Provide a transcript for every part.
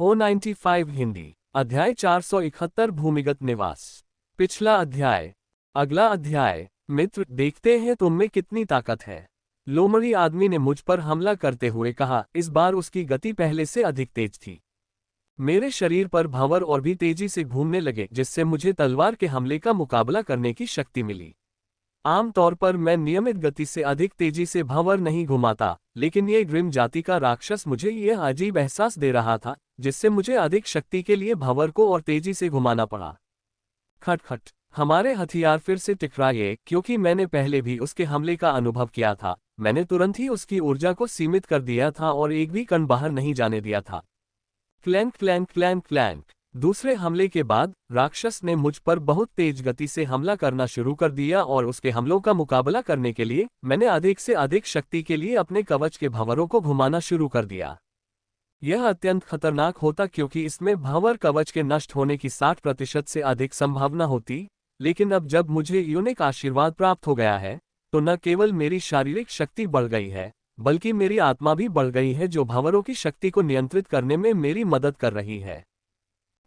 O95 Hindi अध्याय 471 भूमिगत निवास। पिछला अध्याय। अगला अध्याय। मित्र, देखते हैं तुम में कितनी ताकत है। लोमड़ी आदमी ने मुझ पर हमला करते हुए कहा। इस बार उसकी गति पहले से अधिक तेज थी। मेरे शरीर पर भंवर और भी तेजी से घूमने लगे, जिससे मुझे तलवार के हमले का मुकाबला करने की शक्ति मिली। आमतौर पर मैं नियमित गति से अधिक तेजी से भंवर नहीं घुमाता, लेकिन ये ग्रिम जाति का राक्षस मुझे यह अजीब एहसास दे रहा था, जिससे मुझे अधिक शक्ति के लिए भंवर को और तेजी से घुमाना पड़ा। खटखट। हमारे हथियार फिर से टकराए। क्योंकि मैंने पहले भी उसके हमले का अनुभव किया था, मैंने तुरंत ही उसकी ऊर्जा को सीमित कर दिया था और एक भी कण बाहर नहीं जाने दिया था। Clank clank clank clank. दूसरे हमले के बाद राक्षस ने मुझ पर बहुत तेज गति से हमला करना शुरू कर दिया और उसके हमलों का मुकाबला करने के लिए मैंने अधिक से अधिक शक्ति के लिए अपने कवच के भंवरों को घुमाना शुरू कर दिया। यह अत्यंत खतरनाक होता क्योंकि इसमें भंवर कवच के नष्ट होने की 60% से अधिक संभावना होती। लेकिन अब जब मुझे यूनिक आशीर्वाद प्राप्त हो गया है, तो न केवल मेरी शारीरिक शक्ति बढ़ गई है, बल्कि मेरी आत्मा भी बढ़ गई है, जो भंवरों की शक्ति को नियंत्रित करने में मेरी मदद कर रही है।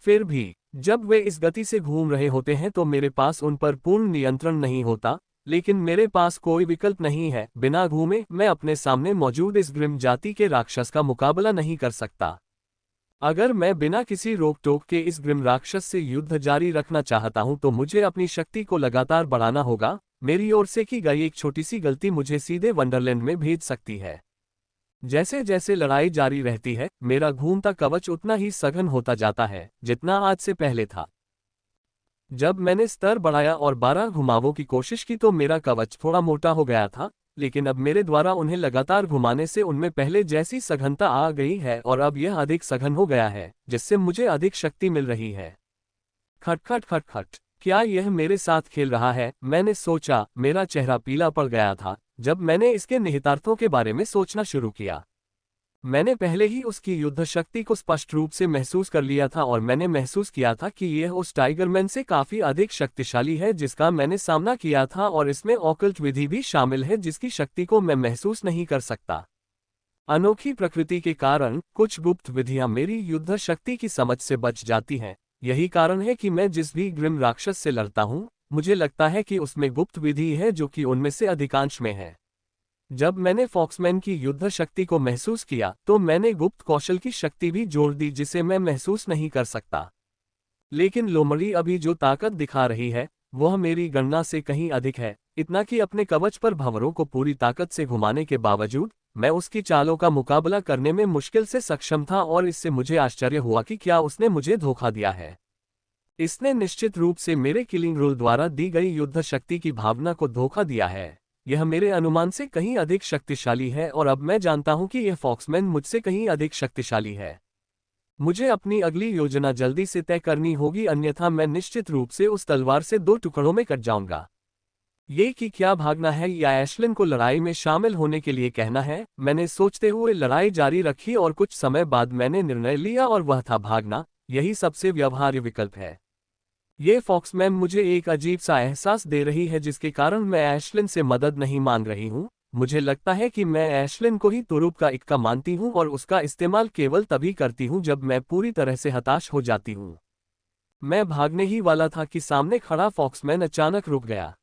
फिर भी जब वे इस गति से घूम रहे होते हैं तो मेरे पास उन पर पूर्ण नियंत्रण नहीं होता, लेकिन मेरे पास कोई विकल्प नहीं है। बिना घूमे मैं अपने सामने मौजूद इस ग्रिम जाति के राक्षस का मुकाबला नहीं कर सकता। अगर मैं बिना किसी रोक टोक के इस ग्रिम राक्षस से युद्ध जारी रखना चाहता हूं तो मुझे अपनी शक्ति को लगातार बढ़ाना होगा। मेरी ओर से की गई एक छोटी सी गलती मुझे सीधे वंडरलैंड में भेज सकती है। जैसे जैसे लड़ाई जारी रहती है, मेरा घूमता कवच उतना ही सघन होता जाता है जितना आज से पहले था। जब मैंने स्तर बढ़ाया और 12 घुमावों की कोशिश की तो मेरा कवच थोड़ा मोटा हो गया था, लेकिन अब मेरे द्वारा उन्हें लगातार घुमाने से उनमें पहले जैसी सघनता आ गई है और अब यह अधिक सघन हो गया है, जिससे मुझे अधिक शक्ति मिल रही है। खटखट खटखट। क्या यह मेरे साथ खेल रहा है? मैंने सोचा। मेरा चेहरा पीला पड़ गया था जब मैंने इसके निहितार्थों के बारे में सोचना शुरू किया। मैंने पहले ही उसकी युद्ध शक्ति को स्पष्ट रूप से महसूस कर लिया था और मैंने महसूस किया था कि यह उस टाइगरमैन से काफी अधिक शक्तिशाली है जिसका मैंने सामना किया था, और इसमें ऑकल्ट विधि भी शामिल है जिसकी शक्ति को मैं महसूस नहीं कर सकता। अनोखी प्रकृति के कारण कुछ गुप्त विधियां मेरी युद्ध शक्ति की समझ से बच जाती हैं। यही कारण है कि मैं जिस भी ग्रिम राक्षस से लड़ता हूं, मुझे लगता है कि उसमें गुप्त विधि है जो कि उनमें से अधिकांश में है। जब मैंने फॉक्समैन की युद्ध शक्ति को महसूस किया तो मैंने गुप्त कौशल की शक्ति भी जोड़ दी जिसे मैं महसूस नहीं कर सकता। लेकिन लोमड़ी अभी जो ताकत दिखा रही है वह मेरी गणना से कहीं अधिक है, इतना कि अपने कवच पर भंवरों को पूरी ताकत से घुमाने के बावजूद मैं उसकी चालों का मुकाबला करने में मुश्किल से सक्षम था, और इससे मुझे आश्चर्य हुआ कि क्या उसने मुझे धोखा दिया है। इसने निश्चित रूप से मेरे किलिंग रूल द्वारा दी गई युद्ध शक्ति की भावना को धोखा दिया है। यह मेरे अनुमान से कहीं अधिक शक्तिशाली है और अब मैं जानता हूं कि यह फॉक्समैन मुझसे कहीं अधिक शक्तिशाली है। मुझे अपनी अगली योजना जल्दी से तय करनी होगी, अन्यथा मैं निश्चित रूप से उस तलवार से 2 टुकड़ों में कट जाऊंगा। ये कि क्या भागना है या एशलिन को लड़ाई में शामिल होने के लिए कहना है? मैंने सोचते हुए लड़ाई जारी रखी और कुछ समय बाद मैंने निर्णय लिया और वह था भागना। यही सबसे व्यवहार्य विकल्प है। ये फॉक्समैन मुझे एक अजीब सा एहसास दे रही है जिसके कारण मैं एशलिन से मदद नहीं मांग रही हूँ। मुझे लगता है कि मैं एशलिन को ही तुरुप का इक्का मानती हूँ और उसका इस्तेमाल केवल तभी करती हूँ जब मैं पूरी तरह से हताश हो जाती हूँ। मैं भागने ही वाला था कि सामने खड़ा फॉक्समैन अचानक रुक गया।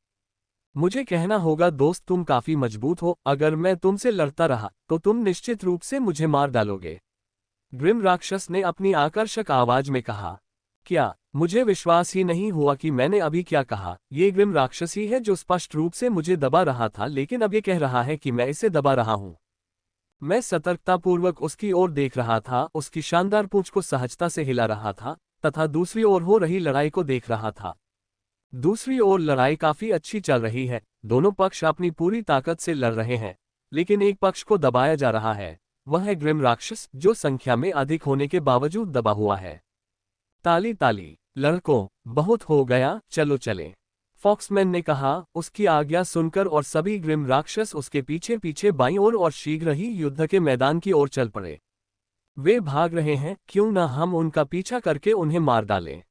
मुझे कहना होगा, दोस्त तुम काफी मजबूत हो, अगर मैं तुमसे लड़ता रहा तो तुम निश्चित रूप से मुझे मार डालोगे। ग्रिम राक्षस ने अपनी आकर्षक आवाज में कहा। क्या? मुझे विश्वास ही नहीं हुआ कि मैंने अभी क्या कहा। ये ग्रिम राक्षस ही है जो स्पष्ट रूप से मुझे दबा रहा था, लेकिन अब ये कह रहा है कि मैं इसे दबा रहा हूं। मैं सतर्कतापूर्वक उसकी ओर देख रहा था, उसकी शानदार पूंछ को सहजता से हिला रहा था तथा दूसरी ओर हो रही लड़ाई को देख रहा था। दूसरी ओर लड़ाई काफी अच्छी चल रही है। दोनों पक्ष अपनी पूरी ताकत से लड़ रहे हैं, लेकिन एक पक्ष को दबाया जा रहा है। वह है ग्रिम राक्षस, जो संख्या में अधिक होने के बावजूद दबा हुआ है। ताली ताली। लड़कों, बहुत हो गया, चलो चलें, फॉक्समैन ने कहा उसकी आज्ञा सुनकर, और सभी ग्रिम राक्षस उसके पीछे पीछे बाईं ओर और शीघ्र ही युद्ध के मैदान की ओर चल पड़े। वे भाग रहे हैं, क्यों न हम उनका पीछा करके उन्हें मार डालें,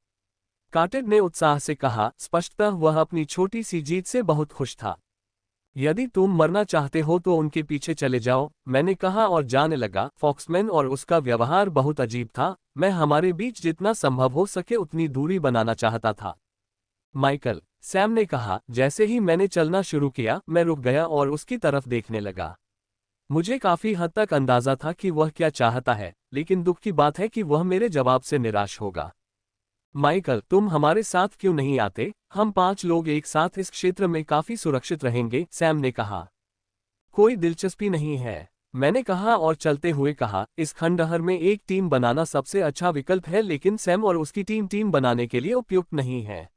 कार्टेड ने उत्साह से कहा। स्पष्टतः वह अपनी छोटी सी जीत से बहुत खुश था। यदि तुम मरना चाहते हो तो उनके पीछे चले जाओ, मैंने कहा और जाने लगा। फॉक्समैन और उसका व्यवहार बहुत अजीब था। मैं हमारे बीच जितना संभव हो सके उतनी दूरी बनाना चाहता था। माइकल, सैम ने कहा। जैसे ही मैंने चलना शुरू किया, मैं रुक गया और उसकी तरफ देखने लगा। मुझे काफी हद तक अंदाजा था कि वह क्या चाहता है, लेकिन दुख की बात है कि वह मेरे जवाब से निराश होगा। माइकल, तुम हमारे साथ क्यों नहीं आते? हम 5 लोग एक साथ इस क्षेत्र में काफी सुरक्षित रहेंगे, सैम ने कहा। कोई दिलचस्पी नहीं है, मैंने कहा और चलते हुए कहा। इस खंडहर में एक टीम बनाना सबसे अच्छा विकल्प है, लेकिन सैम और उसकी टीम टीम बनाने के लिए उपयुक्त नहीं है।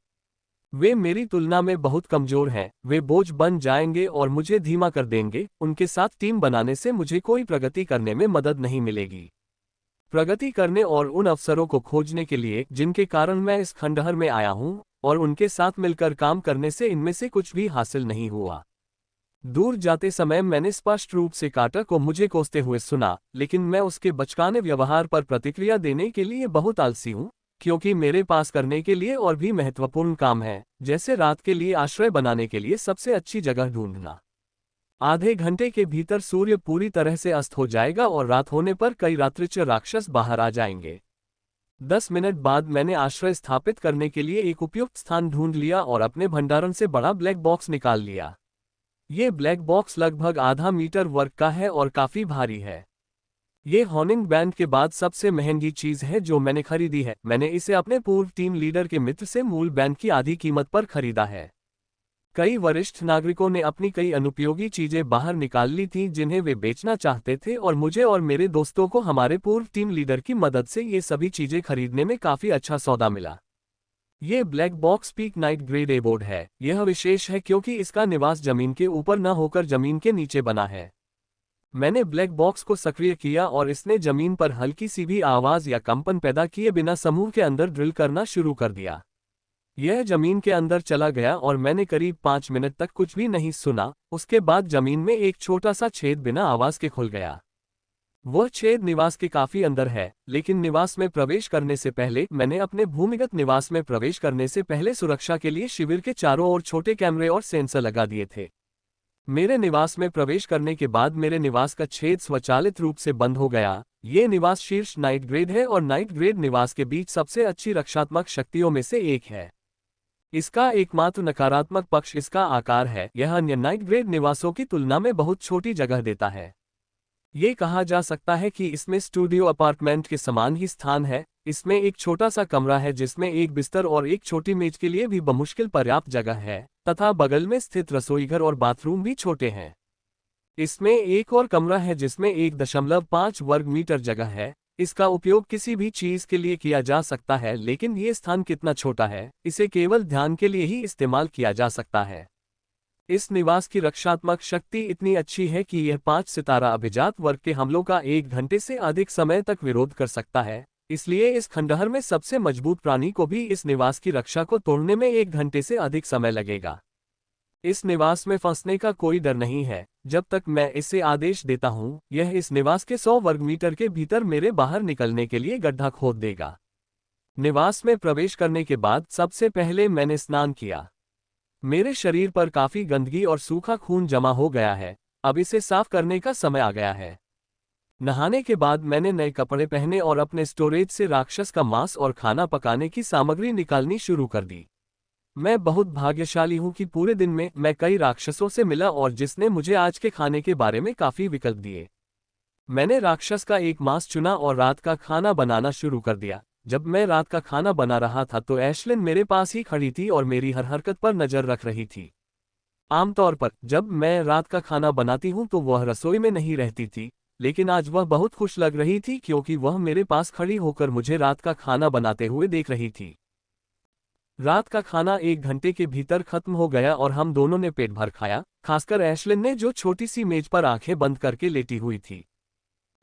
वे मेरी तुलना में बहुत कमजोर हैं, वे बोझ बन जाएंगे और मुझे धीमा कर देंगे। उनके साथ टीम बनाने से मुझे कोई प्रगति करने में मदद नहीं मिलेगी। प्रगति करने और उन अवसरों को खोजने के लिए जिनके कारण मैं इस खंडहर में आया हूं, और उनके साथ मिलकर काम करने से इनमें से कुछ भी हासिल नहीं हुआ। दूर जाते समय मैंने स्पष्ट रूप से कार्टर को मुझे कोसते हुए सुना, लेकिन मैं उसके बचकाने व्यवहार पर प्रतिक्रिया देने के लिए बहुत आलसी हूं, क्योंकि मेरे पास करने के लिए और भी महत्वपूर्ण काम है, जैसे रात के लिए आश्रय बनाने के लिए सबसे अच्छी जगह ढूंढना। आधे घंटे के भीतर सूर्य पूरी तरह से अस्त हो जाएगा और रात होने पर कई रात्रिच राक्षस बाहर आ जाएंगे। 10 मिनट बाद मैंने आश्रय स्थापित करने के लिए एक उपयुक्त स्थान ढूंढ लिया और अपने भंडारण से बड़ा ब्लैक बॉक्स निकाल लिया। ये ब्लैक बॉक्स लगभग आधा मीटर वर्ग का है और काफी भारी है। ये हॉर्निंग बैंड के बाद सबसे महंगी चीज है जो मैंने खरीदी है। मैंने इसे अपने पूर्व टीम लीडर के मित्र से मूल बैंड की आधी कीमत पर खरीदा है। कई वरिष्ठ नागरिकों ने अपनी कई अनुपयोगी चीजें बाहर निकाल ली थीं जिन्हें वे बेचना चाहते थे, और मुझे और मेरे दोस्तों को हमारे पूर्व टीम लीडर की मदद से ये सभी चीजें खरीदने में काफी अच्छा सौदा मिला। ये black box peak night grade A board है। यह विशेष है क्योंकि इसका निवास जमीन के ऊपर न होकर जमीन के नीचे बना है। मैंने ब्लैक बॉक्स को सक्रिय किया और इसने जमीन पर हल्की सी भी आवाज या कंपन पैदा किए बिना समूह के अंदर ड्रिल करना शुरू कर दिया। यह जमीन के अंदर चला गया और मैंने करीब 5 मिनट तक कुछ भी नहीं सुना। उसके बाद जमीन में एक छोटा सा छेद बिना आवाज के खुल गया। वह छेद निवास के काफी अंदर है, लेकिन निवास में प्रवेश करने से पहले मैंने अपने भूमिगत निवास में प्रवेश करने से पहले सुरक्षा के लिए शिविर के चारों ओर छोटे कैमरे और सेंसर लगा दिए थे। मेरे निवास में प्रवेश करने के बाद मेरे निवास का छेद स्वचालित रूप से बंद हो गया। ये निवास शीर्ष नाइट ग्रेड है और नाइट ग्रेड निवास के बीच सबसे अच्छी रक्षात्मक शक्तियों में से एक है। इसका एकमात्र नकारात्मक पक्ष इसका आकार है। यह अन्य नाइट ग्रेड निवासों की तुलना में बहुत छोटी जगह देता है। ये कहा जा सकता है कि इसमें स्टूडियो अपार्टमेंट के समान ही स्थान है। इसमें एक छोटा सा कमरा है जिसमें एक बिस्तर और एक छोटी मेज के लिए भी बमुश्किल पर्याप्त जगह है, तथा बगल में स्थित रसोईघर और बाथरूम भी छोटे हैं। इसमें एक और कमरा है जिसमें 1.5 वर्ग मीटर जगह है। इसका उपयोग किसी भी चीज के लिए किया जा सकता है, लेकिन ये स्थान कितना छोटा है, इसे केवल ध्यान के लिए ही इस्तेमाल किया जा सकता है। इस निवास की रक्षात्मक शक्ति इतनी अच्छी है कि यह 5 सितारा अभिजात वर्ग के हमलों का 1 घंटे से अधिक समय तक विरोध कर सकता है। इसलिए इस खंडहर में सबसे मजबूत प्राणी को भी इस निवास की रक्षा को तोड़ने में 1 घंटे से अधिक समय लगेगा। इस निवास में फंसने का कोई डर नहीं है। जब तक मैं इसे आदेश देता हूं, यह इस निवास के 100 वर्ग मीटर के भीतर मेरे बाहर निकलने के लिए गड्ढा खोद देगा। निवास में प्रवेश करने के बाद सबसे पहले मैंने स्नान किया। मेरे शरीर पर काफी गंदगी और सूखा खून जमा हो गया है। अब इसे साफ करने का समय आ गया है। नहाने के बाद मैंने नए कपड़े पहने और अपने स्टोरेज से राक्षस का मांस और खाना पकाने की सामग्री निकालनी शुरू कर दी। मैं बहुत भाग्यशाली हूं कि पूरे दिन में मैं कई राक्षसों से मिला और जिसने मुझे आज के खाने के बारे में काफी विकल्प दिए। मैंने राक्षस का एक मांस चुना और रात का खाना बनाना शुरू कर दिया। जब मैं रात का खाना बना रहा था तो एशलिन मेरे पास ही खड़ी थी और मेरी हर हरकत पर नजर रख रही थी। आमतौर पर जब मैं रात का खाना बनाती हूं तो वह रसोई में नहीं रहती थी, लेकिन आज वह बहुत खुश लग रही थी क्योंकि वह मेरे पास खड़ी होकर मुझे रात का खाना बनाते हुए देख रही थी। रात का खाना 1 घंटे के भीतर खत्म हो गया और हम दोनों ने पेट भर खाया, खासकर एशलिन ने जो छोटी सी मेज पर आंखें बंद करके लेटी हुई थी।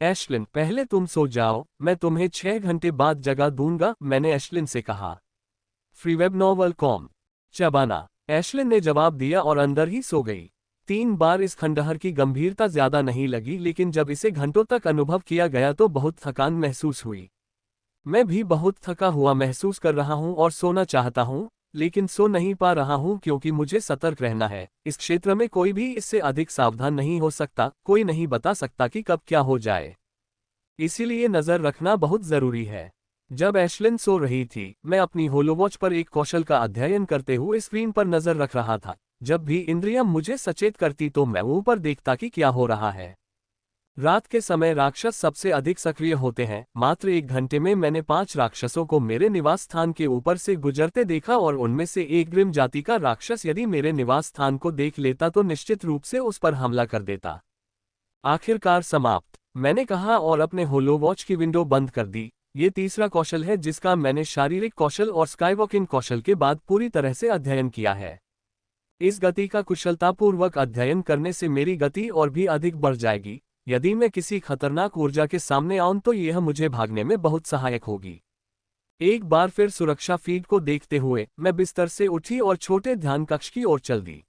एशलिन, पहले तुम सो जाओ, मैं तुम्हें 6 घंटे बाद जगा दूंगा, मैंने एशलिन से कहा। फ्रीवेब नॉवल कॉम चबाना, एशलिन ने जवाब दिया और अंदर ही सो गई। 3 बार इस खंडहर की गंभीरता ज्यादा नहीं लगी, लेकिन जब इसे घंटों तक अनुभव किया गया तो बहुत थकान महसूस हुई। मैं भी बहुत थका हुआ महसूस कर रहा हूं और सोना चाहता हूं, लेकिन सो नहीं पा रहा हूं क्योंकि मुझे सतर्क रहना है। इस क्षेत्र में कोई भी इससे अधिक सावधान नहीं हो सकता, कोई नहीं बता सकता कि कब क्या हो जाए। इसीलिए नजर रखना बहुत जरूरी है। जब एशलिन सो रही थी, मैं अपनी होलोवॉच पर एक कौशल का अध्ययन करते हुए स्क्रीन पर नजर रख रहा था। जब भी इंद्रियां मुझे सचेत करती तो मैं ऊपर देखता कि क्या हो रहा है। रात के समय राक्षस सबसे अधिक सक्रिय होते हैं। मात्र 1 घंटे में मैंने 5 राक्षसों को मेरे निवास स्थान के ऊपर से गुजरते देखा और उनमें से एक ग्रिम जाति का राक्षस यदि मेरे निवास स्थान को देख लेता तो निश्चित रूप से उस पर हमला कर देता। आखिरकार समाप्त, मैंने कहा और अपने होलोवॉच की विंडो बंद कर दी। ये तीसरा कौशल है जिसका मैंने शारीरिक कौशल और स्काईवॉकिंग कौशल के बाद पूरी तरह से अध्ययन किया है। इस गति का कुशलतापूर्वक अध्ययन करने से मेरी गति और भी अधिक बढ़ जाएगी। यदि मैं किसी खतरनाक ऊर्जा के सामने आऊं तो यह मुझे भागने में बहुत सहायक होगी। एक बार फिर सुरक्षा फीड को देखते हुए मैं बिस्तर से उठी और छोटे ध्यान कक्ष की ओर चल दी।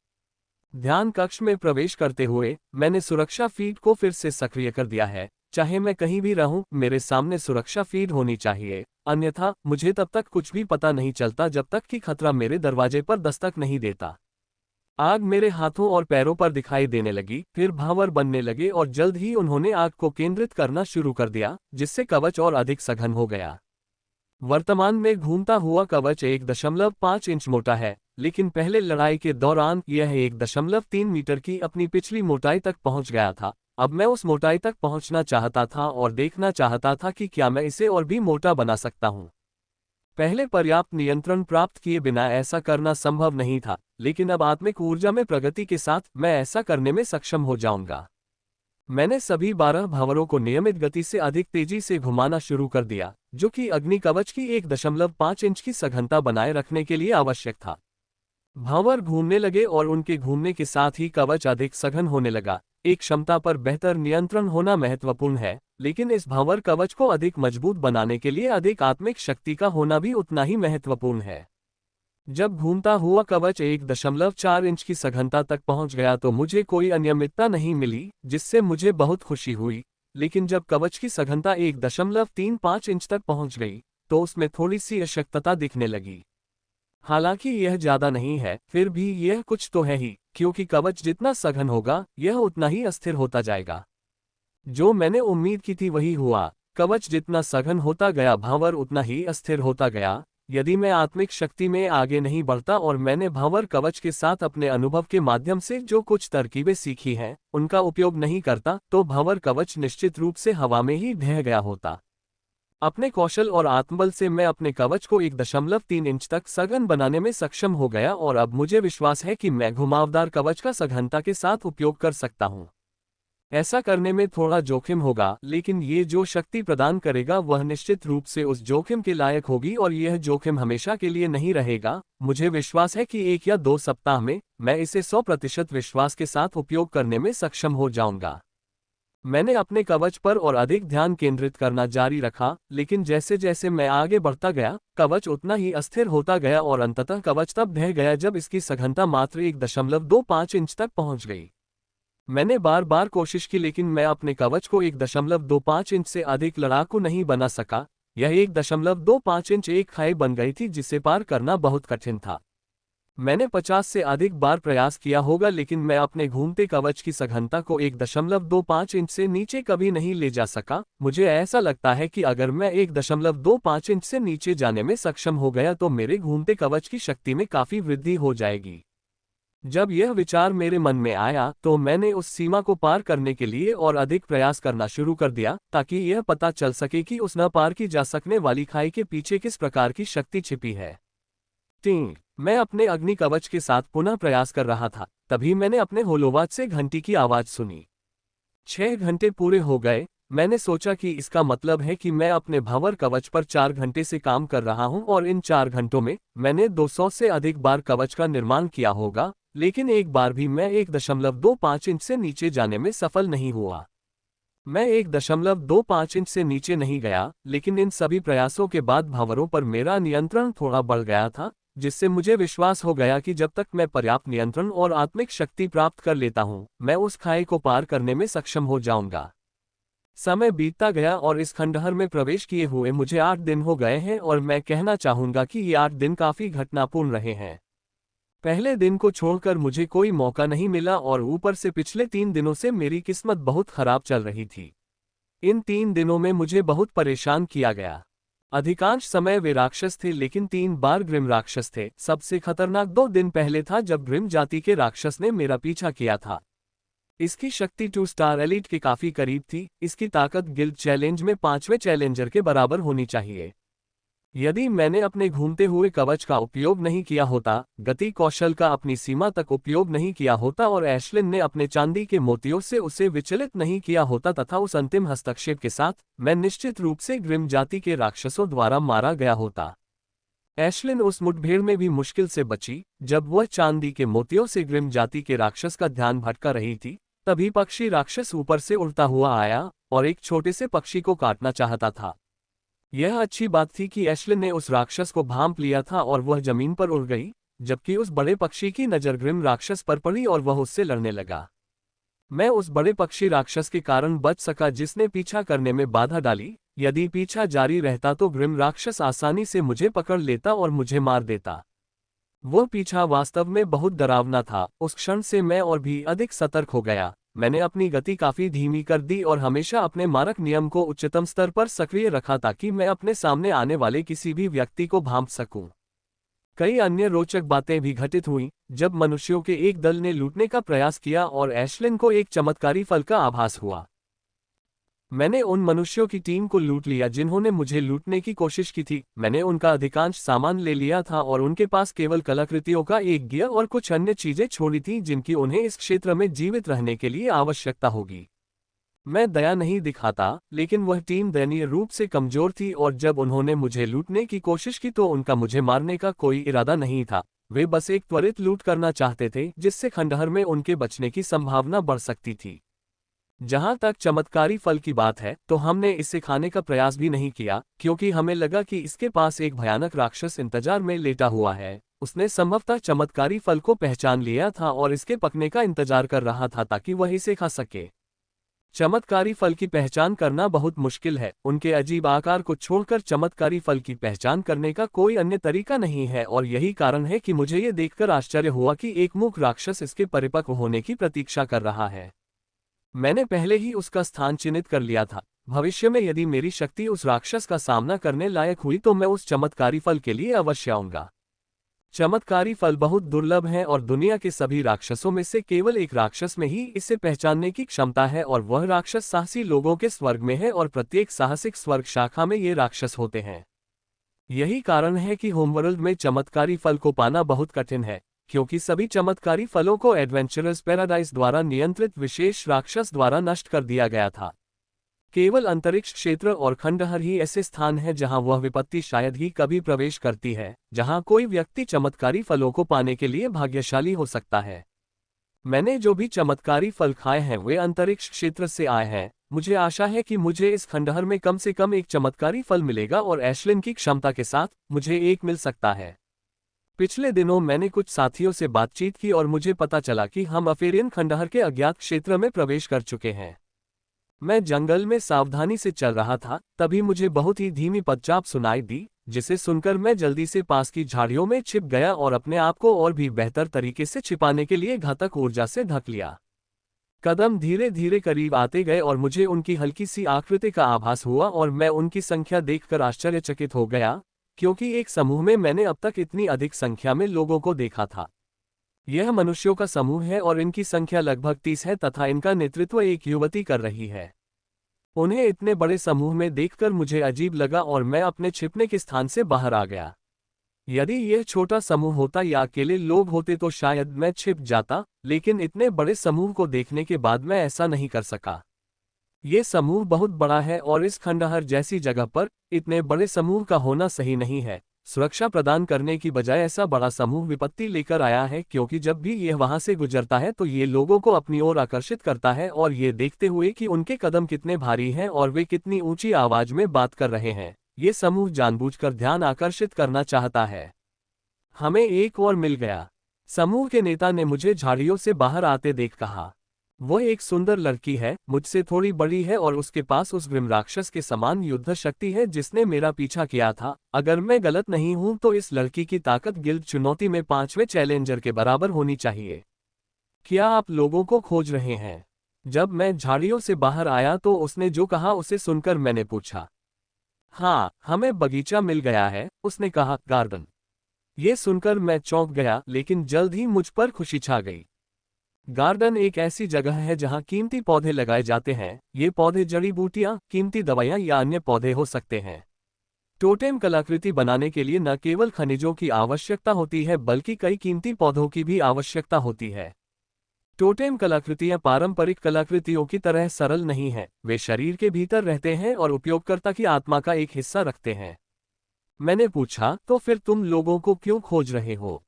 ध्यान कक्ष में प्रवेश करते हुए मैंने सुरक्षा फीड को फिर से सक्रिय कर दिया है। चाहे मैं कहीं भी रहूं, मेरे सामने सुरक्षा फीड होनी चाहिए, अन्यथा मुझे तब तक कुछ भी पता नहीं चलता जब तक कि खतरा मेरे दरवाजे पर दस्तक नहीं देता। आग मेरे हाथों और पैरों पर दिखाई देने लगी, फिर भावर बनने लगे और जल्द ही उन्होंने आग को केंद्रित करना शुरू कर दिया, जिससे कवच और अधिक सघन हो गया। वर्तमान में घूमता हुआ कवच 1.5 इंच मोटा है, लेकिन पहले लड़ाई के दौरान यह 1.3 मीटर की अपनी पिछली मोटाई तक पहुंच गया था। अब मैं उस मोटाई तक पहुंचना चाहता था और देखना चाहता था कि क्या मैं इसे और भी मोटा बना सकता हूं। पहले पर्याप्त नियंत्रण प्राप्त किए बिना ऐसा करना संभव नहीं था, लेकिन अब आत्मिक ऊर्जा में प्रगति के साथ मैं ऐसा करने में सक्षम हो जाऊंगा। मैंने सभी 12 भावरों को नियमित गति से अधिक तेजी से घुमाना शुरू कर दिया, जो कि अग्नि कवच की 1.5 इंच की सघनता बनाए रखने के लिए आवश्यक था। भावर घूमने लगे और उनके घूमने के साथ ही कवच अधिक सघन होने लगा। एक क्षमता पर बेहतर नियंत्रण होना महत्वपूर्ण है, लेकिन इस भावर कवच को अधिक मजबूत बनाने के लिए अधिक आत्मिक शक्ति का होना भी उतना ही महत्वपूर्ण है। जब घूमता हुआ कवच 1.4 इंच की सघनता तक पहुंच गया तो मुझे कोई अनियमितता नहीं मिली, जिससे मुझे बहुत खुशी हुई। लेकिन जब कवच की सघनता 1.35 इंच तक पहुंच गई, तो उसमें थोड़ी सी अशक्तता दिखने लगी। हालांकि यह ज्यादा नहीं है, फिर भी यह कुछ तो है ही, क्योंकि कवच जितना सघन होगा यह उतना ही अस्थिर होता जाएगा। जो मैंने उम्मीद की थी वही हुआ। कवच जितना सघन होता गया, भावर उतना ही अस्थिर होता गया। यदि मैं आत्मिक शक्ति में आगे नहीं बढ़ता और मैंने भावर कवच के साथ अपने अनुभव के माध्यम से जो कुछ तरकीबें सीखी हैं, उनका उपयोग नहीं करता, तो भावर कवच निश्चित रूप से हवा में ही ढह गया होता। अपने कौशल और आत्मबल से मैं अपने कवच को 1.3 इंच तक सघन बनाने में सक्षम हो गया और अब मुझे विश्वास है कि मैं घुमावदार कवच का सघनता के साथ उपयोग कर सकता हूं। ऐसा करने में थोड़ा जोखिम होगा, लेकिन ये जो शक्ति प्रदान करेगा वह निश्चित रूप से उस जोखिम के लायक होगी और यह जोखिम हमेशा के लिए नहीं रहेगा। मुझे विश्वास है कि 1 या 2 सप्ताह में मैं इसे 100% विश्वास के साथ उपयोग करने में सक्षम हो जाऊंगा। मैंने अपने कवच पर और अधिक ध्यान केंद्रित करना जारी रखा, लेकिन जैसे जैसे मैं आगे बढ़ता गया, कवच उतना ही अस्थिर होता गया और अंततः कवच तब ढह गया जब इसकी सघनता मात्र 1.25 इंच तक पहुंच गई। मैंने बार बार कोशिश की, लेकिन मैं अपने कवच को 1.25 इंच से अधिक लड़ाकू नहीं बना सका। यह 1.25 इंच एक खाई बन गई थी जिसे पार करना बहुत कठिन था। मैंने 50 से अधिक बार प्रयास किया होगा, लेकिन मैं अपने घूमते कवच की सघनता को 1.25 इंच से नीचे कभी नहीं ले जा सका। मुझे ऐसा लगता है कि अगर मैं 1.25 इंच से नीचे जाने में सक्षम हो गया तो मेरे घूमते कवच की शक्ति में काफी वृद्धि हो जाएगी। जब यह विचार मेरे मन में आया तो मैंने उस सीमा को पार करने के लिए और अधिक प्रयास करना शुरू कर दिया, ताकि यह पता चल सके कि उस न पार की जा सकने वाली खाई के पीछे किस प्रकार की शक्ति छिपी है। मैं अपने अग्नि कवच के साथ पुनः प्रयास कर रहा था, तभी मैंने अपने होलोवाच से घंटी की आवाज सुनी। 6 घंटे पूरे हो गए। मैंने सोचा कि इसका मतलब है कि मैं अपने भावर कवच पर 4 घंटे से काम कर रहा हूं और इन 4 घंटों में मैंने 200 से अधिक बार कवच का निर्माण किया होगा, लेकिन एक बार भी मैं 1.25 इंच से नीचे जाने में सफल नहीं हुआ। मैं 1.25 इंच से नीचे नहीं गया, लेकिन इन सभी प्रयासों के बाद भावरों पर मेरा नियंत्रण थोड़ा बढ़ गया था, जिससे मुझे विश्वास हो गया कि जब तक मैं पर्याप्त नियंत्रण और आत्मिक शक्ति प्राप्त कर लेता हूं, मैं उस खाई को पार करने में सक्षम हो जाऊंगा। समय बीतता गया और इस खंडहर में प्रवेश किए हुए मुझे 8 दिन हो गए हैं और मैं कहना चाहूंगा कि ये 8 दिन काफी घटनापूर्ण रहे हैं। पहले दिन को छोड़कर मुझे कोई मौका नहीं मिला और ऊपर से पिछले 3 दिनों से मेरी किस्मत बहुत खराब चल रही थी। इन 3 दिनों में मुझे बहुत परेशान किया गया। अधिकांश समय वे राक्षस थे, लेकिन 3 बार ग्रिम राक्षस थे। सबसे खतरनाक 2 दिन पहले था जब ग्रिम जाति के राक्षस ने मेरा पीछा किया था। इसकी शक्ति 2 स्टार एलीट के काफी करीब थी। इसकी ताकत गिल्ड चैलेंज में 5वें चैलेंजर के बराबर होनी चाहिए। यदि मैंने अपने घूमते हुए कवच का उपयोग नहीं किया होता, गति कौशल का अपनी सीमा तक उपयोग नहीं किया होता और एशलिन ने अपने चांदी के मोतियों से उसे विचलित नहीं किया होता तथा उस अंतिम हस्तक्षेप के साथ, मैं निश्चित रूप से ग्रिम जाति के राक्षसों द्वारा मारा गया होता। एशलिन उस मुठभेड़ में भी मुश्किल से बची। जब वह चांदी के मोतियों से ग्रिम जाति के राक्षस का ध्यान भटका रही थी, तभी पक्षी राक्षस ऊपर से उड़ता हुआ आया और एक छोटे से पक्षी को काटना चाहता था। यह अच्छी बात थी कि एशलिन ने उस राक्षस को भांप लिया था और वह जमीन पर उड़ गई, जबकि उस बड़े पक्षी की नज़र ग्रिम राक्षस पर पड़ी और वह उससे लड़ने लगा। मैं उस बड़े पक्षी राक्षस के कारण बच सका जिसने पीछा करने में बाधा डाली। यदि पीछा जारी रहता तो ग्रिम राक्षस आसानी से मुझे पकड़ लेता और मुझे मार देता। वह पीछा वास्तव में बहुत डरावना था। उस क्षण से मैं और भी अधिक सतर्क हो गया। मैंने अपनी गति काफी धीमी कर दी और हमेशा अपने मारक नियम को उच्चतम स्तर पर सक्रिय रखा ताकि मैं अपने सामने आने वाले किसी भी व्यक्ति को भांप सकूं। कई अन्य रोचक बातें भी घटित हुईं जब मनुष्यों के एक दल ने लूटने का प्रयास किया और एशलिन को एक चमत्कारी फल का आभास हुआ। मैंने उन मनुष्यों की टीम को लूट लिया जिन्होंने मुझे लूटने की कोशिश की थी। मैंने उनका अधिकांश सामान ले लिया था और उनके पास केवल कलाकृतियों का एक गियर और कुछ अन्य चीजें छोड़ी थीं जिनकी उन्हें इस क्षेत्र में जीवित रहने के लिए आवश्यकता होगी। मैं दया नहीं दिखाता, लेकिन वह टीम दयनीय रूप से कमजोर थी और जब उन्होंने मुझे लूटने की कोशिश की तो उनका मुझे मारने का कोई इरादा नहीं था। वे बस एक त्वरित लूट करना चाहते थे जिससे खंडहर में उनके बचने की संभावना बढ़ सकती थी। जहां तक चमत्कारी फल की बात है तो हमने इसे खाने का प्रयास भी नहीं किया क्योंकि हमें लगा कि इसके पास एक भयानक राक्षस इंतजार में लेटा हुआ है। उसने संभवतः चमत्कारी फल को पहचान लिया था और इसके पकने का इंतजार कर रहा था ताकि वह इसे खा सके। चमत्कारी फल की पहचान करना बहुत मुश्किल है। उनके अजीब आकार को छोड़कर चमत्कारी फल की पहचान करने का कोई अन्य तरीका नहीं है और यही कारण है कि मुझे ये देखकर आश्चर्य हुआ कि एक मूक राक्षस इसके परिपक्व होने की प्रतीक्षा कर रहा है। मैंने पहले ही उसका स्थान चिन्हित कर लिया था। भविष्य में यदि मेरी शक्ति उस राक्षस का सामना करने लायक हुई तो मैं उस चमत्कारी फल के लिए अवश्य आऊंगा। चमत्कारी फल बहुत दुर्लभ हैं और दुनिया के सभी राक्षसों में से केवल एक राक्षस में ही इसे पहचानने की क्षमता है और वह राक्षस साहसी लोगों के स्वर्ग में है और प्रत्येक साहसिक स्वर्ग शाखा में ये राक्षस होते हैं। यही कारण है कि होमवर्ल्ड में चमत्कारी फल को पाना बहुत कठिन है, क्योंकि सभी चमत्कारी फलों को एडवेंचरर्स पैराडाइज द्वारा नियंत्रित विशेष राक्षस द्वारा नष्ट कर दिया गया था। केवल अंतरिक्ष क्षेत्र और खंडहर ही ऐसे स्थान हैं जहां वह विपत्ति शायद ही कभी प्रवेश करती है, जहां कोई व्यक्ति चमत्कारी फलों को पाने के लिए भाग्यशाली हो सकता है। मैंने जो भी चमत्कारी फल खाए हैं वे अंतरिक्ष क्षेत्र से आए हैं। मुझे आशा है कि मुझे इस खंडहर में कम से कम एक चमत्कारी फल मिलेगा और एशलिन की क्षमता के साथ मुझे एक मिल सकता है। पिछले दिनों मैंने कुछ साथियों से बातचीत की और मुझे पता चला कि हम अफेरियन खंडहर के अज्ञात क्षेत्र में प्रवेश कर चुके हैं। मैं जंगल में सावधानी से चल रहा था, तभी मुझे बहुत ही धीमी पदचाप सुनाई दी, जिसे सुनकर मैं जल्दी से पास की झाड़ियों में छिप गया और अपने आप को और भी बेहतर तरीके से छिपाने के लिए घातक ऊर्जा से ढक लिया। कदम धीरे धीरे करीब आते गए और मुझे उनकी हल्की सी आकृति का आभास हुआ और मैं उनकी संख्या देखकर आश्चर्यचकित हो गया, क्योंकि एक समूह में मैंने अब तक इतनी अधिक संख्या में लोगों को देखा था। यह मनुष्यों का समूह है और इनकी संख्या लगभग 30 है तथा इनका नेतृत्व एक युवती कर रही है। उन्हें इतने बड़े समूह में देखकर मुझे अजीब लगा और मैं अपने छिपने के स्थान से बाहर आ गया। यदि यह छोटा समूह होता या अकेले लोग होते तो शायद मैं छिप जाता, लेकिन इतने बड़े समूह को देखने के बाद मैं ऐसा नहीं कर सका। ये समूह बहुत बड़ा है और इस खंडहर जैसी जगह पर इतने बड़े समूह का होना सही नहीं है। सुरक्षा प्रदान करने की बजाय ऐसा बड़ा समूह विपत्ति लेकर आया है, क्योंकि जब भी यह वहां से गुजरता है तो ये लोगों को अपनी ओर आकर्षित करता है और ये देखते हुए कि उनके कदम कितने भारी हैं और वे कितनी ऊंची आवाज में बात कर रहे हैं, ये समूह जानबूझकर ध्यान आकर्षित करना चाहता है। हमें एक और मिल गया। समूह के नेता ने मुझे झाड़ियों से बाहर आते देख कहा, वो एक सुंदर लड़की है, मुझसे थोड़ी बड़ी है और उसके पास उस ग्रिम राक्षस के समान युद्ध शक्ति है जिसने मेरा पीछा किया था। अगर मैं गलत नहीं हूं तो इस लड़की की ताकत गिल्ड चुनौती में 5वें चैलेंजर के बराबर होनी चाहिए। क्या आप लोगों को खोज रहे हैं? जब मैं झाड़ियों से बाहर आया तो उसने जो कहा उसे सुनकर मैंने पूछा। हाँ, हमें बगीचा मिल गया है, उसने कहा, गार्डन। ये सुनकर मैं चौंक गया, लेकिन जल्द ही मुझ पर खुशी छा गई। गार्डन एक ऐसी जगह है जहां कीमती पौधे लगाए जाते हैं। ये पौधे जड़ी बूटियां, कीमती दवाइयां या अन्य पौधे हो सकते हैं। टोटेम कलाकृति बनाने के लिए न केवल खनिजों की आवश्यकता होती है बल्कि कई कीमती पौधों की भी आवश्यकता होती है। टोटेम कलाकृतियां पारंपरिक कलाकृतियों की तरह सरल नहीं हैं, वे शरीर के भीतर रहते हैं और उपयोगकर्ता की आत्मा का एक हिस्सा रखते हैं। मैंने पूछा, तो फिर तुम लोगों को क्यों खोज रहे हो?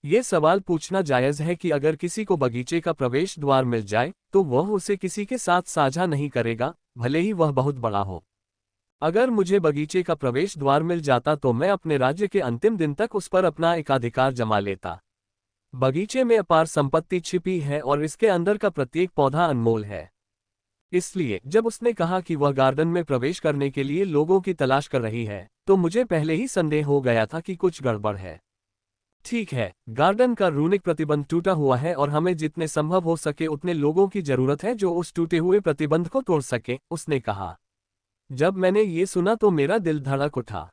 ये सवाल पूछना जायज है कि अगर किसी को बगीचे का प्रवेश द्वार मिल जाए तो वह उसे किसी के साथ साझा नहीं करेगा, भले ही वह बहुत बड़ा हो। अगर मुझे बगीचे का प्रवेश द्वार मिल जाता तो मैं अपने राज्य के अंतिम दिन तक उस पर अपना एकाधिकार जमा लेता। बगीचे में अपार संपत्ति छिपी है और इसके अंदर का प्रत्येक पौधा अनमोल है। इसलिए जब उसने कहा कि वह गार्डन में प्रवेश करने के लिए लोगों की तलाश कर रही है, तो मुझे पहले ही संदेह हो गया था कि कुछ गड़बड़ है। ठीक है, गार्डन का रूनिक प्रतिबंध टूटा हुआ है और हमें जितने संभव हो सके उतने लोगों की जरूरत है जो उस टूटे हुए प्रतिबंध को तोड़ सके, उसने कहा। जब मैंने ये सुना तो मेरा दिल धड़क उठा।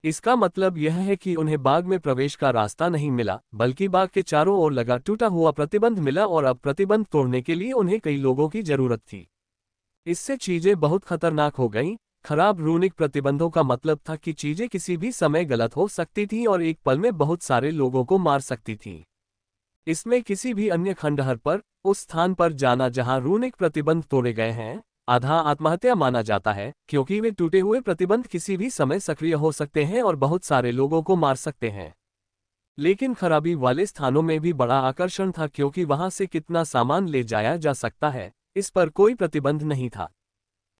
इसका मतलब यह है कि उन्हें बाग में प्रवेश का रास्ता नहीं मिला, बल्कि बाग के चारों ओर लगा टूटा हुआ प्रतिबंध मिला और अब प्रतिबंध तोड़ने के लिए उन्हें कई लोगों की जरूरत थी। इससे चीजें बहुत खतरनाक हो गईं। खराब रूनिक प्रतिबंधों का मतलब था कि चीजें किसी भी समय गलत हो सकती थीं और एक पल में बहुत सारे लोगों को मार सकती थीं। इसमें किसी भी अन्य खंडहर पर, उस स्थान पर जाना जहां रूनिक प्रतिबंध तोड़े गए हैं, आधा आत्महत्या माना जाता है, क्योंकि वे टूटे हुए प्रतिबंध किसी भी समय सक्रिय हो सकते हैं और बहुत सारे लोगों को मार सकते हैं। लेकिन खराबी वाले स्थानों में भी बड़ा आकर्षण था क्योंकि वहां से कितना सामान ले जाया जा सकता है, इस पर कोई प्रतिबंध नहीं था।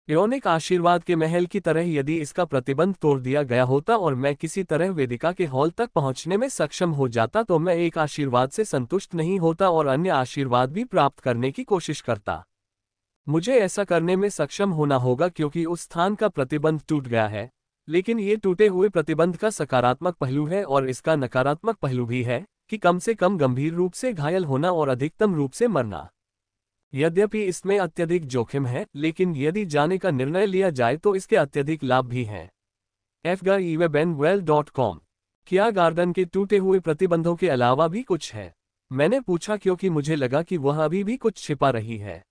योनिक आशीर्वाद के महल की तरह यदि इसका प्रतिबंध तोड़ दिया गया होता और मैं किसी तरह वेदिका के हॉल तक पहुंचने में सक्षम हो जाता तो मैं एक आशीर्वाद से संतुष्ट नहीं होता और अन्य आशीर्वाद भी प्राप्त करने की कोशिश करता। मुझे ऐसा करने में सक्षम होना होगा क्योंकि उस स्थान का प्रतिबंध टूट गया है। लेकिन ये टूटे हुए प्रतिबंध का सकारात्मक पहलू है और इसका नकारात्मक पहलू भी है कि कम से कम गंभीर रूप से घायल होना और अधिकतम रूप से मरना। यद्यपि इसमें अत्यधिक जोखिम है, लेकिन यदि जाने का निर्णय लिया जाए तो इसके अत्यधिक लाभ भी हैं। fgaiwebnwell.com। क्या गार्डन के टूटे हुए प्रतिबंधों के अलावा भी कुछ है? मैंने पूछा क्योंकि मुझे लगा कि वह अभी भी कुछ छिपा रही है।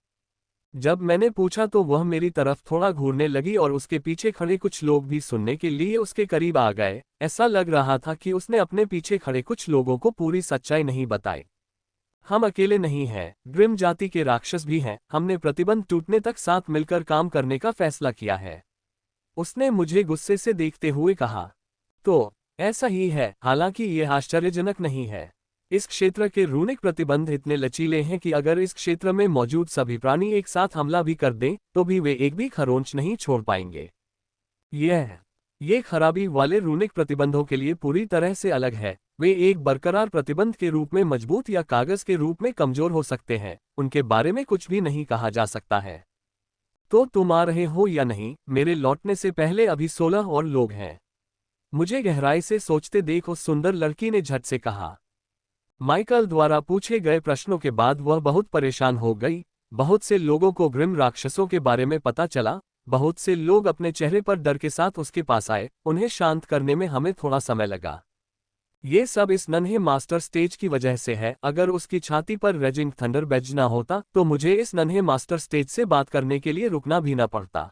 जब मैंने पूछा तो वह मेरी तरफ थोड़ा घूरने लगी और उसके पीछे खड़े कुछ लोग भी सुनने के लिए उसके करीब आ गए। ऐसा लग रहा था कि उसने अपने पीछे खड़े कुछ लोगों को पूरी सच्चाई नहीं बताई। हम अकेले नहीं हैं, ग्रिम जाति के राक्षस भी हैं, हमने प्रतिबंध टूटने तक साथ मिलकर काम करने का फैसला किया है। उसने मुझे गुस्से से देखते हुए कहा। तो ऐसा ही है, हालांकि यह आश्चर्यजनक नहीं है। इस क्षेत्र के रूनिक प्रतिबंध इतने लचीले हैं कि अगर इस क्षेत्र में मौजूद सभी प्राणी एक साथ हमला भी कर दें तो भी वे एक भी खरोंच नहीं छोड़ पाएंगे। ये खराबी वाले रूनिक प्रतिबंधों के लिए पूरी तरह से अलग है। वे एक बरकरार प्रतिबंध के रूप में मजबूत या कागज के रूप में कमजोर हो सकते हैं, उनके बारे में कुछ भी नहीं कहा जा सकता है। तो तुम आ रहे हो या नहीं? मेरे लौटने से पहले अभी 16 और लोग हैं। मुझे गहराई से सोचते देख उस सुंदर लड़की ने झट से कहा। माइकल द्वारा पूछे गए प्रश्नों के बाद वह बहुत परेशान हो गई। बहुत से लोगों को ग्रिम राक्षसों के बारे में पता चला। बहुत से लोग अपने चेहरे पर डर के साथ उसके पास आए। उन्हें शांत करने में हमें थोड़ा समय लगा। ये सब इस नन्हे मास्टर स्टेज की वजह से है। अगर उसकी छाती पर रेजिंग थंडर बैज ना होता तो मुझे इस नन्हे मास्टर स्टेज से बात करने के लिए रुकना भी ना पड़ता।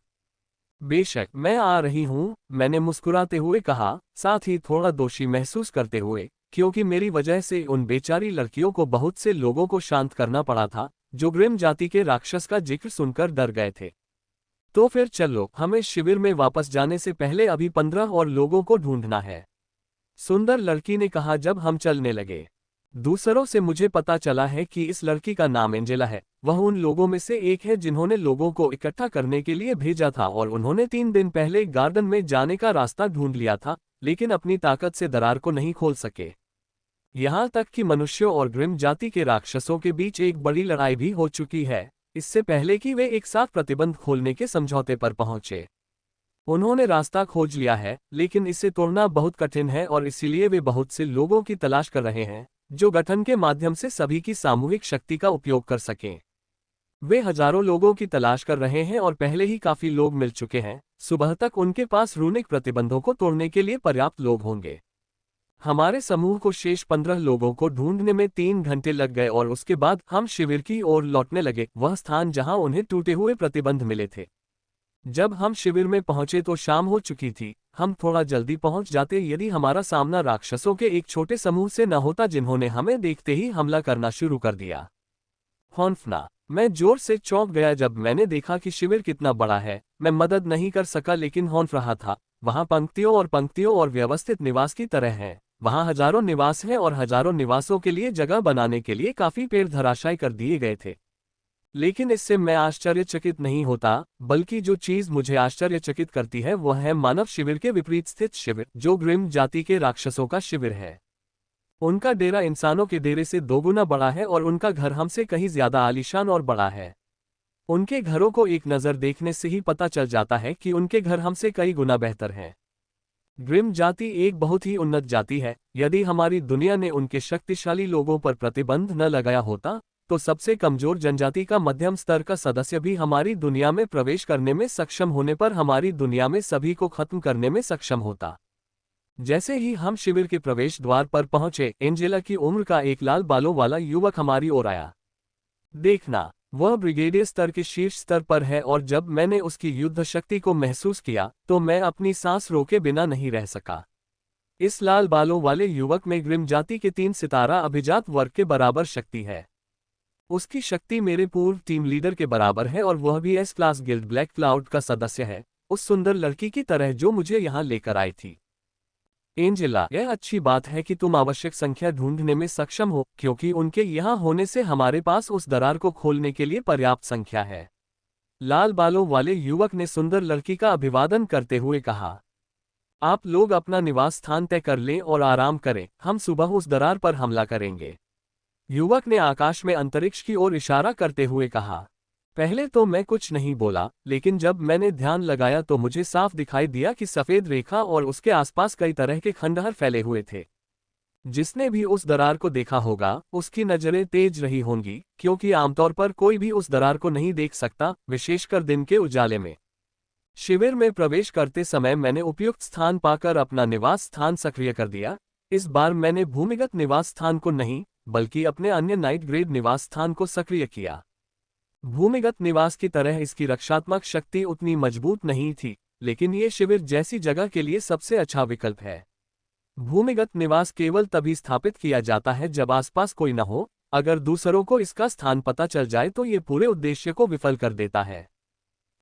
बेशक मैं आ रही हूं, मैंने मुस्कुराते हुए कहा, साथ ही थोड़ा दोषी महसूस करते हुए, क्योंकि मेरी वजह से उन बेचारी लड़कियों को बहुत से लोगों को शांत करना पड़ा था जो ग्रिम जाति के राक्षस का जिक्र सुनकर डर गए थे। तो फिर चलो, हमें शिविर में वापस जाने से पहले अभी 15 और लोगों को ढूंढना है, सुंदर लड़की ने कहा जब हम चलने लगे। दूसरों से मुझे पता चला है कि इस लड़की का नाम एंजेला है। वह उन लोगों में से एक है जिन्होंने लोगों को इकट्ठा करने के लिए भेजा था और उन्होंने 3 दिन पहले गार्डन में जाने का रास्ता ढूंढ लिया था, लेकिन अपनी ताकत से दरार को नहीं खोल सके। यहाँ तक कि मनुष्यों और ग्रिम जाति के राक्षसों के बीच एक बड़ी लड़ाई भी हो चुकी है। इससे पहले कि वे एक साथ प्रतिबंध खोलने के समझौते पर पहुंचे। उन्होंने रास्ता खोज लिया है, लेकिन इसे तोड़ना बहुत कठिन है और इसीलिए वे बहुत से लोगों की तलाश कर रहे हैं जो गठन के माध्यम से सभी की सामूहिक शक्ति का उपयोग कर सकें। वे हजारों लोगों की तलाश कर रहे हैं और पहले ही काफी लोग मिल चुके हैं। सुबह तक उनके पास रूनिक प्रतिबंधों को तोड़ने के लिए पर्याप्त लोग होंगे। हमारे समूह को शेष 15 लोगों को ढूंढने में 3 घंटे लग गए और उसके बाद हम शिविर की ओर लौटने लगे, वह स्थान जहां उन्हें टूटे हुए प्रतिबंध मिले थे। जब हम शिविर में पहुंचे तो शाम हो चुकी थी। हम थोड़ा जल्दी पहुंच जाते यदि हमारा सामना राक्षसों के एक छोटे समूह से न होता जिन्होंने हमें देखते ही हमला करना शुरू कर दिया। हौंफना। मैं जोर से चौंक गया जब मैंने देखा कि शिविर कितना बड़ा है। मैं मदद नहीं कर सका लेकिन हौंफ रहा था। वहां पंक्तियों और व्यवस्थित निवास की तरह है। वहां हजारों निवास हैं और हजारों निवासों के लिए जगह बनाने के लिए काफी पेड़ धराशायी कर दिए गए थे। लेकिन इससे मैं आश्चर्यचकित नहीं होता, बल्कि जो चीज मुझे आश्चर्यचकित करती है वह है मानव शिविर के विपरीत स्थित शिविर, जो ग्रिम जाति के राक्षसों का शिविर है। उनका डेरा इंसानों के डेरे से 2 गुना बड़ा है और उनका घर हमसे कहीं ज्यादा आलीशान और बड़ा है। उनके घरों को एक नज़र देखने से ही पता चल जाता है कि उनके घर हमसे कई गुना बेहतर हैं। ग्रिम जाति एक बहुत ही उन्नत जाति है। यदि हमारी दुनिया ने उनके शक्तिशाली लोगों पर प्रतिबंध न लगाया होता तो सबसे कमजोर जनजाति का मध्यम स्तर का सदस्य भी हमारी दुनिया में प्रवेश करने में सक्षम होने पर हमारी दुनिया में सभी को खत्म करने में सक्षम होता। जैसे ही हम शिविर के प्रवेश द्वार पर पहुंचे, एंजेला की उम्र का एक लाल बालों वाला युवक हमारी ओर आया। देखना, वह ब्रिगेडियर स्तर के शीर्ष स्तर पर है और जब मैंने उसकी युद्ध शक्ति को महसूस किया तो मैं अपनी सांस रोके बिना नहीं रह सका। इस लाल बालों वाले युवक में ग्रिम जाति के 3 सितारा अभिजात वर्ग के बराबर शक्ति है। उसकी शक्ति मेरे पूर्व टीम लीडर के बराबर है और वह भी S class guild black cloud का सदस्य है, उस सुंदर लड़की की तरह जो मुझे यहाँ लेकर आई थी। एंजेला, यह अच्छी बात है कि तुम आवश्यक संख्या ढूंढने में सक्षम हो, क्योंकि उनके यहाँ होने से हमारे पास उस दरार को खोलने के लिए पर्याप्त संख्या है। लाल बालों वाले युवक ने सुंदर लड़की का अभिवादन करते हुए कहा। आप लोग अपना निवास स्थान तय कर लें और आराम करें, हम सुबह उस दरार पर हमला करेंगे। युवक ने आकाश में अंतरिक्ष की ओर इशारा करते हुए कहा। पहले तो मैं कुछ नहीं बोला, लेकिन जब मैंने ध्यान लगाया तो मुझे साफ दिखाई दिया कि सफेद रेखा और उसके आसपास कई तरह के खंडहर फैले हुए थे। जिसने भी उस दरार को देखा होगा उसकी नजरें तेज रही होंगी, क्योंकि आमतौर पर कोई भी उस दरार को नहीं देख सकता, विशेषकर दिन के उजाले में। शिविर में प्रवेश करते समय मैंने उपयुक्त स्थान पाकर अपना निवास स्थान सक्रिय कर दिया। इस बार मैंने भूमिगत निवास स्थान को नहीं, बल्कि अपने अन्य नाइट ग्रेड निवास स्थान को सक्रिय किया। भूमिगत निवास की तरह इसकी रक्षात्मक शक्ति उतनी मजबूत नहीं थी, लेकिन ये शिविर जैसी जगह के लिए सबसे अच्छा विकल्प है। भूमिगत निवास केवल तभी स्थापित किया जाता है जब आसपास कोई न हो। अगर दूसरों को इसका स्थान पता चल जाए तो ये पूरे उद्देश्य को विफल कर देता है।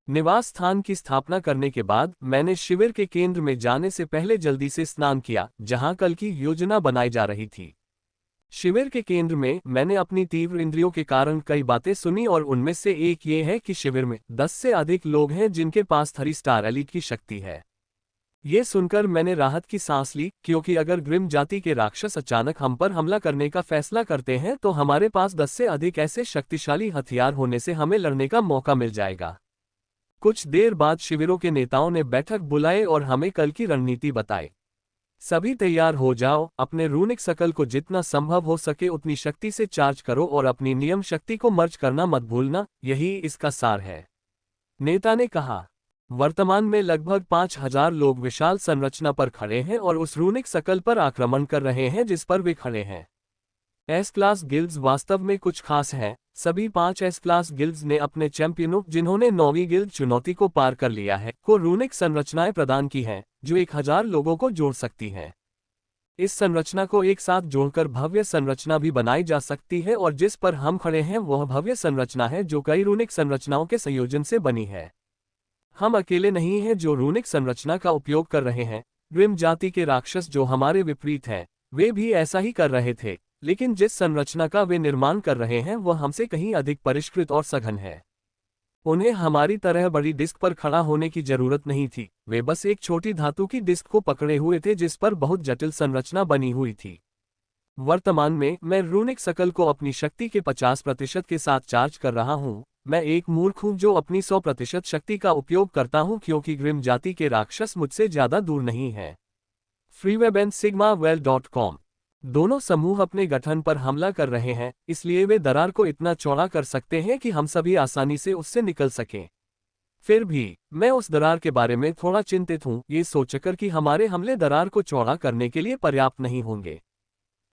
निवास स्थान की स्थापना करने के बाद मैंने शिविर के केंद्र में जाने से पहले जल्दी से स्नान किया, जहां कल की योजना बनाई जा रही थी। शिविर के केंद्र में मैंने अपनी तीव्र इंद्रियों के कारण कई बातें सुनी और उनमें से एक ये है कि शिविर में 10 से अधिक लोग हैं जिनके पास 3 स्टार एलीट की शक्ति है। ये सुनकर मैंने राहत की सांस ली, क्योंकि अगर ग्रिम जाति के राक्षस अचानक हम पर हमला करने का फैसला करते हैं तो हमारे पास 10 से अधिक ऐसे शक्तिशाली हथियार होने से हमें लड़ने का मौका मिल जाएगा। कुछ देर बाद शिविरों के नेताओं ने बैठक बुलाए और हमें कल की रणनीति बताई। सभी तैयार हो जाओ, अपने रूनिक शकल को जितना संभव हो सके उतनी शक्ति से चार्ज करो और अपनी नियम शक्ति को मर्ज करना मत भूलना, यही इसका सार है। नेता ने कहा। वर्तमान में लगभग 5000 लोग विशाल संरचना पर खड़े हैं और उस रूनिक शकल पर आक्रमण कर रहे हैं जिस पर वे खड़े हैं। एस क्लास गिल्ड्स वास्तव में कुछ खास हैं। सभी 5 एस क्लास गिल्ड्स ने अपने चैंपियनों, जिन्होंने 9वीं गिल्ड चुनौती को पार कर लिया है, को रूनिक संरचनाएं प्रदान की हैं, जो 1000 लोगों को जोड़ सकती हैं। इस संरचना को एक साथ जोड़कर भव्य संरचना भी बनाई जा सकती है और जिस पर हम खड़े हैं वह भव्य संरचना है जो कई रूनिक संरचनाओं के संयोजन से बनी है। हम अकेले नहीं हैं जो रूनिक संरचना का उपयोग कर रहे हैं। ग्रिम जाति के राक्षस जो हमारे विपरीत हैं, वे भी ऐसा ही कर रहे थे, लेकिन जिस संरचना का वे निर्माण कर रहे हैं वह हमसे कहीं अधिक परिष्कृत और सघन है। उन्हें हमारी तरह बड़ी डिस्क पर खड़ा होने की जरूरत नहीं थी, वे बस एक छोटी धातु की डिस्क को पकड़े हुए थे जिस पर बहुत जटिल संरचना बनी हुई थी। वर्तमान में मैं रूनिक शकल को अपनी शक्ति के 50% के साथ चार्ज कर रहा हूं। मैं एक मूर्ख हूं जो अपनी 100% शक्ति का उपयोग करता हूं क्योंकि ग्रिम जाति के राक्षस मुझसे ज्यादा दूर नहीं हैं। freewebandsigmawell.com। दोनों समूह अपने गठन पर हमला कर रहे हैं, इसलिए वे दरार को इतना चौड़ा कर सकते हैं कि हम सभी आसानी से उससे निकल सकें। फिर भी मैं उस दरार के बारे में थोड़ा चिंतित हूं, ये सोचकर कि हमारे हमले दरार को चौड़ा करने के लिए पर्याप्त नहीं होंगे।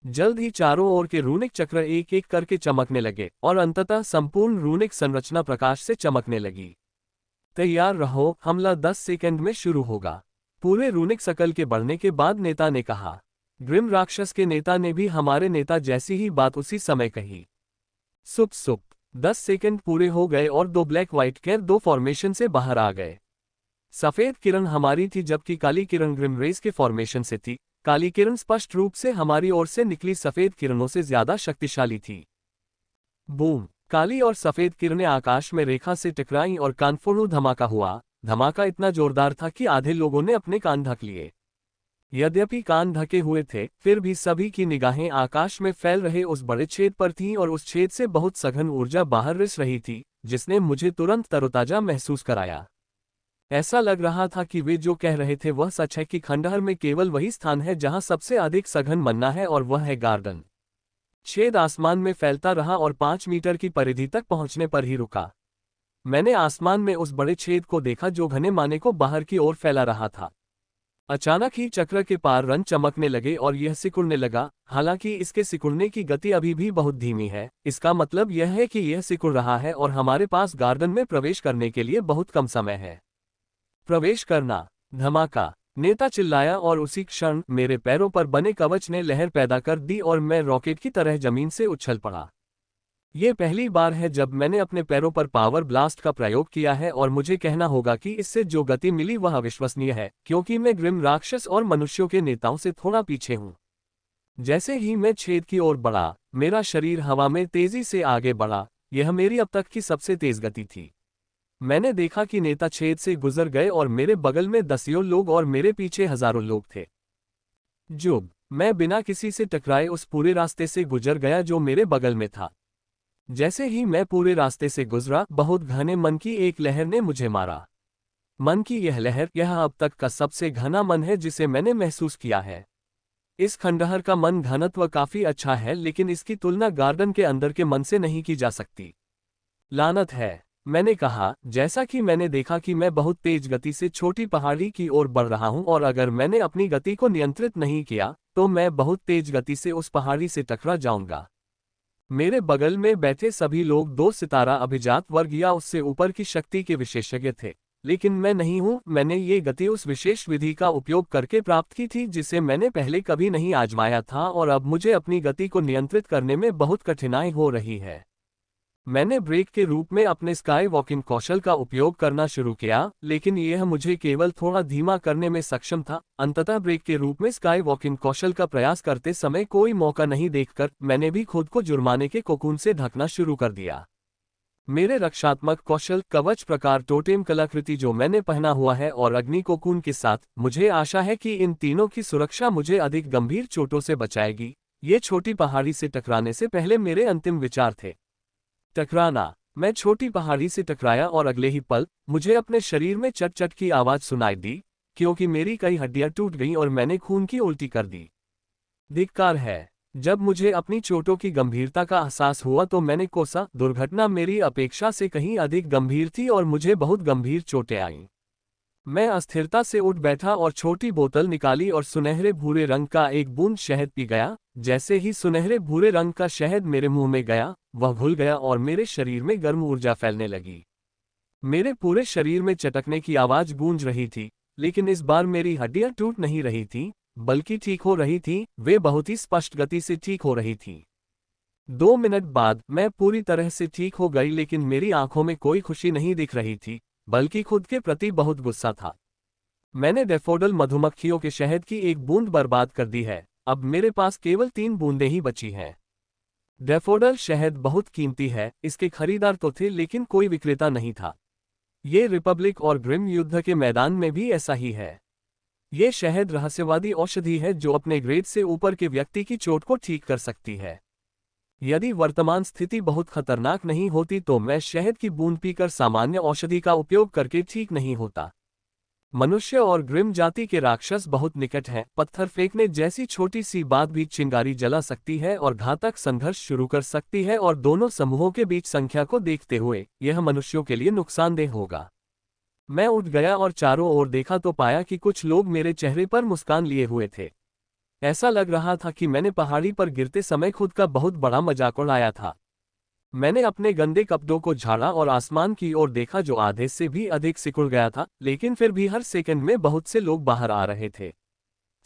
जल्द ही चारों ओर के रूनिक चक्र एक एक करके चमकने लगे और अंततः संपूर्ण रूनिक संरचना प्रकाश से चमकने लगी। तैयार रहो, हमला 10 सेकंड में शुरू होगा। पूरे रूनिक सकल के बढ़ने के बाद नेता ने कहा। ग्रिम राक्षस के नेता ने भी हमारे नेता जैसी ही बात उसी समय कही। सुप सुप 10 सेकंड पूरे हो गए और 2 ब्लैक व्हाइट कैर 2 फॉर्मेशन से बाहर आ गए। सफेद किरण हमारी थी जबकि काली किरण ग्रिम रेस के फॉर्मेशन से थी। काली किरण स्पष्ट रूप से हमारी ओर से निकली सफेद किरणों से ज्यादा शक्तिशाली थी। बूम! काली और सफेद किरणें आकाश में रेखा से टकराईं और कानफोड़ू धमाका हुआ। धमाका इतना जोरदार था कि आधे लोगों ने अपने कान ढक लिए। यद्यपि कान ढके हुए थे, फिर भी सभी की निगाहें आकाश में फैल रहे उस बड़े छेद पर थीं और उस छेद से बहुत सघन ऊर्जा बाहर रिस रही थी, जिसने मुझे तुरंत तरोताजा महसूस कराया। ऐसा लग रहा था कि वे जो कह रहे थे वह सच है कि खंडहर में केवल वही स्थान है जहां सबसे अधिक सघन मन्ना है और वह है गार्डन। छेद आसमान में फैलता रहा और 5 मीटर की परिधि तक पहुंचने पर ही रुका। मैंने आसमान में उस बड़े छेद को देखा जो घने माने को बाहर की ओर फैला रहा था। अचानक ही चक्र के पार रंग चमकने लगे और यह सिकुड़ने लगा। हालांकि इसके सिकुड़ने की गति अभी भी बहुत धीमी है, इसका मतलब यह है कि यह सिकुड़ रहा है और हमारे पास गार्डन में प्रवेश करने के लिए बहुत कम समय है। प्रवेश करना। धमाका! नेता चिल्लाया और उसी क्षण मेरे पैरों पर बने कवच ने लहर पैदा कर दी और मैं रॉकेट की तरह जमीन से उछल पड़ा। ये पहली बार है जब मैंने अपने पैरों पर पावर ब्लास्ट का प्रयोग किया है और मुझे कहना होगा कि इससे जो गति मिली वह अविश्वसनीय है, क्योंकि मैं ग्रिम राक्षस और मनुष्यों के नेताओं से थोड़ा पीछे हूं। जैसे ही मैं छेद की ओर बढ़ा, मेरा शरीर हवा में तेजी से आगे बढ़ा। यह मेरी अब तक की सबसे तेज गति थी। मैंने देखा कि नेता छेद से गुजर गए और मेरे बगल में दसियों लोग और मेरे पीछे हजारों लोग थे। जुब! मैं बिना किसी से टकराए उस पूरे रास्ते से गुजर गया जो मेरे बगल में था। जैसे ही मैं पूरे रास्ते से गुजरा, बहुत घने मन की एक लहर ने मुझे मारा। मन की यह लहर, यह अब तक का सबसे घना मन है जिसे मैंने महसूस किया है। इस खंडहर का मन घनत्व काफी अच्छा है, लेकिन इसकी तुलना गार्डन के अंदर के मन से नहीं की जा सकती। लानत है, मैंने कहा, जैसा कि मैंने देखा कि मैं बहुत तेज गति से छोटी पहाड़ी की ओर बढ़ रहा हूं और अगर मैंने अपनी गति को नियंत्रित नहीं किया तो मैं बहुत तेज गति से उस पहाड़ी से टकरा जाऊंगा। मेरे बगल में बैठे सभी लोग 2 सितारा अभिजात वर्ग या उससे ऊपर की शक्ति के विशेषज्ञ थे, लेकिन मैं नहीं हूं। मैंने ये गति उस विशेष विधि का उपयोग करके प्राप्त की थी जिसे मैंने पहले कभी नहीं आजमाया था और अब मुझे अपनी गति को नियंत्रित करने में बहुत कठिनाई हो रही है। मैंने ब्रेक के रूप में अपने स्काई वॉकिंग कौशल का उपयोग करना शुरू किया, लेकिन यह मुझे केवल थोड़ा धीमा करने में सक्षम था। अंततः ब्रेक के रूप में स्काई वॉकिंग कौशल का प्रयास करते समय कोई मौका नहीं देखकर मैंने भी खुद को जुर्माने के कोकून से ढकना शुरू कर दिया। मेरे रक्षात्मक कौशल, कवच प्रकार, टोटेम कलाकृति जो मैंने पहना हुआ है और अग्नि कोकून के साथ, मुझे आशा है कि इन तीनों की सुरक्षा मुझे अधिक गंभीर चोटों से बचाएगी। ये छोटी पहाड़ी से टकराने से पहले मेरे अंतिम विचार थे। टकराना। मैं छोटी पहाड़ी से टकराया और अगले ही पल मुझे अपने शरीर में चट चट की आवाज सुनाई दी, क्योंकि मेरी कई हड्डियां टूट गईं और मैंने खून की उल्टी कर दी। धिक्कार है। जब मुझे अपनी चोटों की गंभीरता का एहसास हुआ तो मैंने कोसा, दुर्घटना मेरी अपेक्षा से कहीं अधिक गंभीर थी और मुझे बहुत गंभीर चोटें आईं। मैं अस्थिरता से उठ बैठा और छोटी बोतल निकाली और सुनहरे भूरे रंग का एक बूंद शहद पी गया। जैसे ही सुनहरे भूरे रंग का शहद मेरे मुंह में गया, वह घुल गया और मेरे शरीर में गर्म ऊर्जा फैलने लगी। मेरे पूरे शरीर में चटकने की आवाज गूंज रही थी, लेकिन इस बार मेरी हड्डियां टूट नहीं रही थीं, बल्कि ठीक हो रही थीं। वे बहुत ही स्पष्ट गति से ठीक हो रही थीं। 2 मिनट बाद मैं पूरी तरह से ठीक हो गई, लेकिन मेरी आंखों में कोई खुशी नहीं दिख रही थी, बल्कि खुद के प्रति बहुत गुस्सा था। मैंने डैफोडिल मधुमक्खियों के शहद की एक बूंद बर्बाद कर दी है। अब मेरे पास केवल 3 बूंदें ही बची हैं। डैफोडिल शहद बहुत कीमती है, इसके खरीदार तो थे लेकिन कोई विक्रेता नहीं था। ये रिपब्लिक और ग्रिम युद्ध के मैदान में भी ऐसा ही है। ये शहद रहस्यवादी औषधि है जो अपने ग्रेड से ऊपर के व्यक्ति की चोट को ठीक कर सकती है। यदि वर्तमान स्थिति बहुत खतरनाक नहीं होती तो मैं शहद की बूंद पीकर सामान्य औषधि का उपयोग करके ठीक नहीं होता। मनुष्य और ग्रिम जाति के राक्षस बहुत निकट हैं। पत्थर फेंकने जैसी छोटी सी बात भी चिंगारी जला सकती है और घातक संघर्ष शुरू कर सकती है, और दोनों समूहों के बीच संख्या को देखते हुए यह मनुष्यों के लिए नुकसानदेह होगा। मैं उठ गया और चारों ओर देखा तो पाया कि कुछ लोग मेरे चेहरे पर मुस्कान लिए हुए थे। ऐसा लग रहा था कि मैंने पहाड़ी पर गिरते समय खुद का बहुत बड़ा मजाक उड़ाया था। मैंने अपने गंदे कपड़ों को झाड़ा और आसमान की ओर देखा जो आधे से भी अधिक सिकुड़ गया था, लेकिन फिर भी हर सेकंड में बहुत से लोग बाहर आ रहे थे।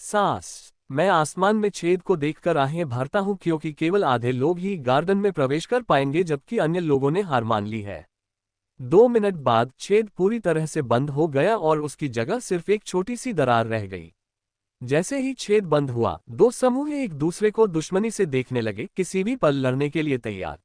सांस। मैं आसमान में छेद को देखकर आहें भरता हूं क्योंकि केवल आधे लोग ही गार्डन में प्रवेश कर पाएंगे जबकि अन्य लोगों ने हार मान ली है। 2 मिनट बाद छेद पूरी तरह से बंद हो गया और उसकी जगह सिर्फ एक छोटी सी दरार रह गई। जैसे ही छेद बंद हुआ, दो समूह एक दूसरे को दुश्मनी से देखने लगे, किसी भी पल लड़ने के लिए तैयार।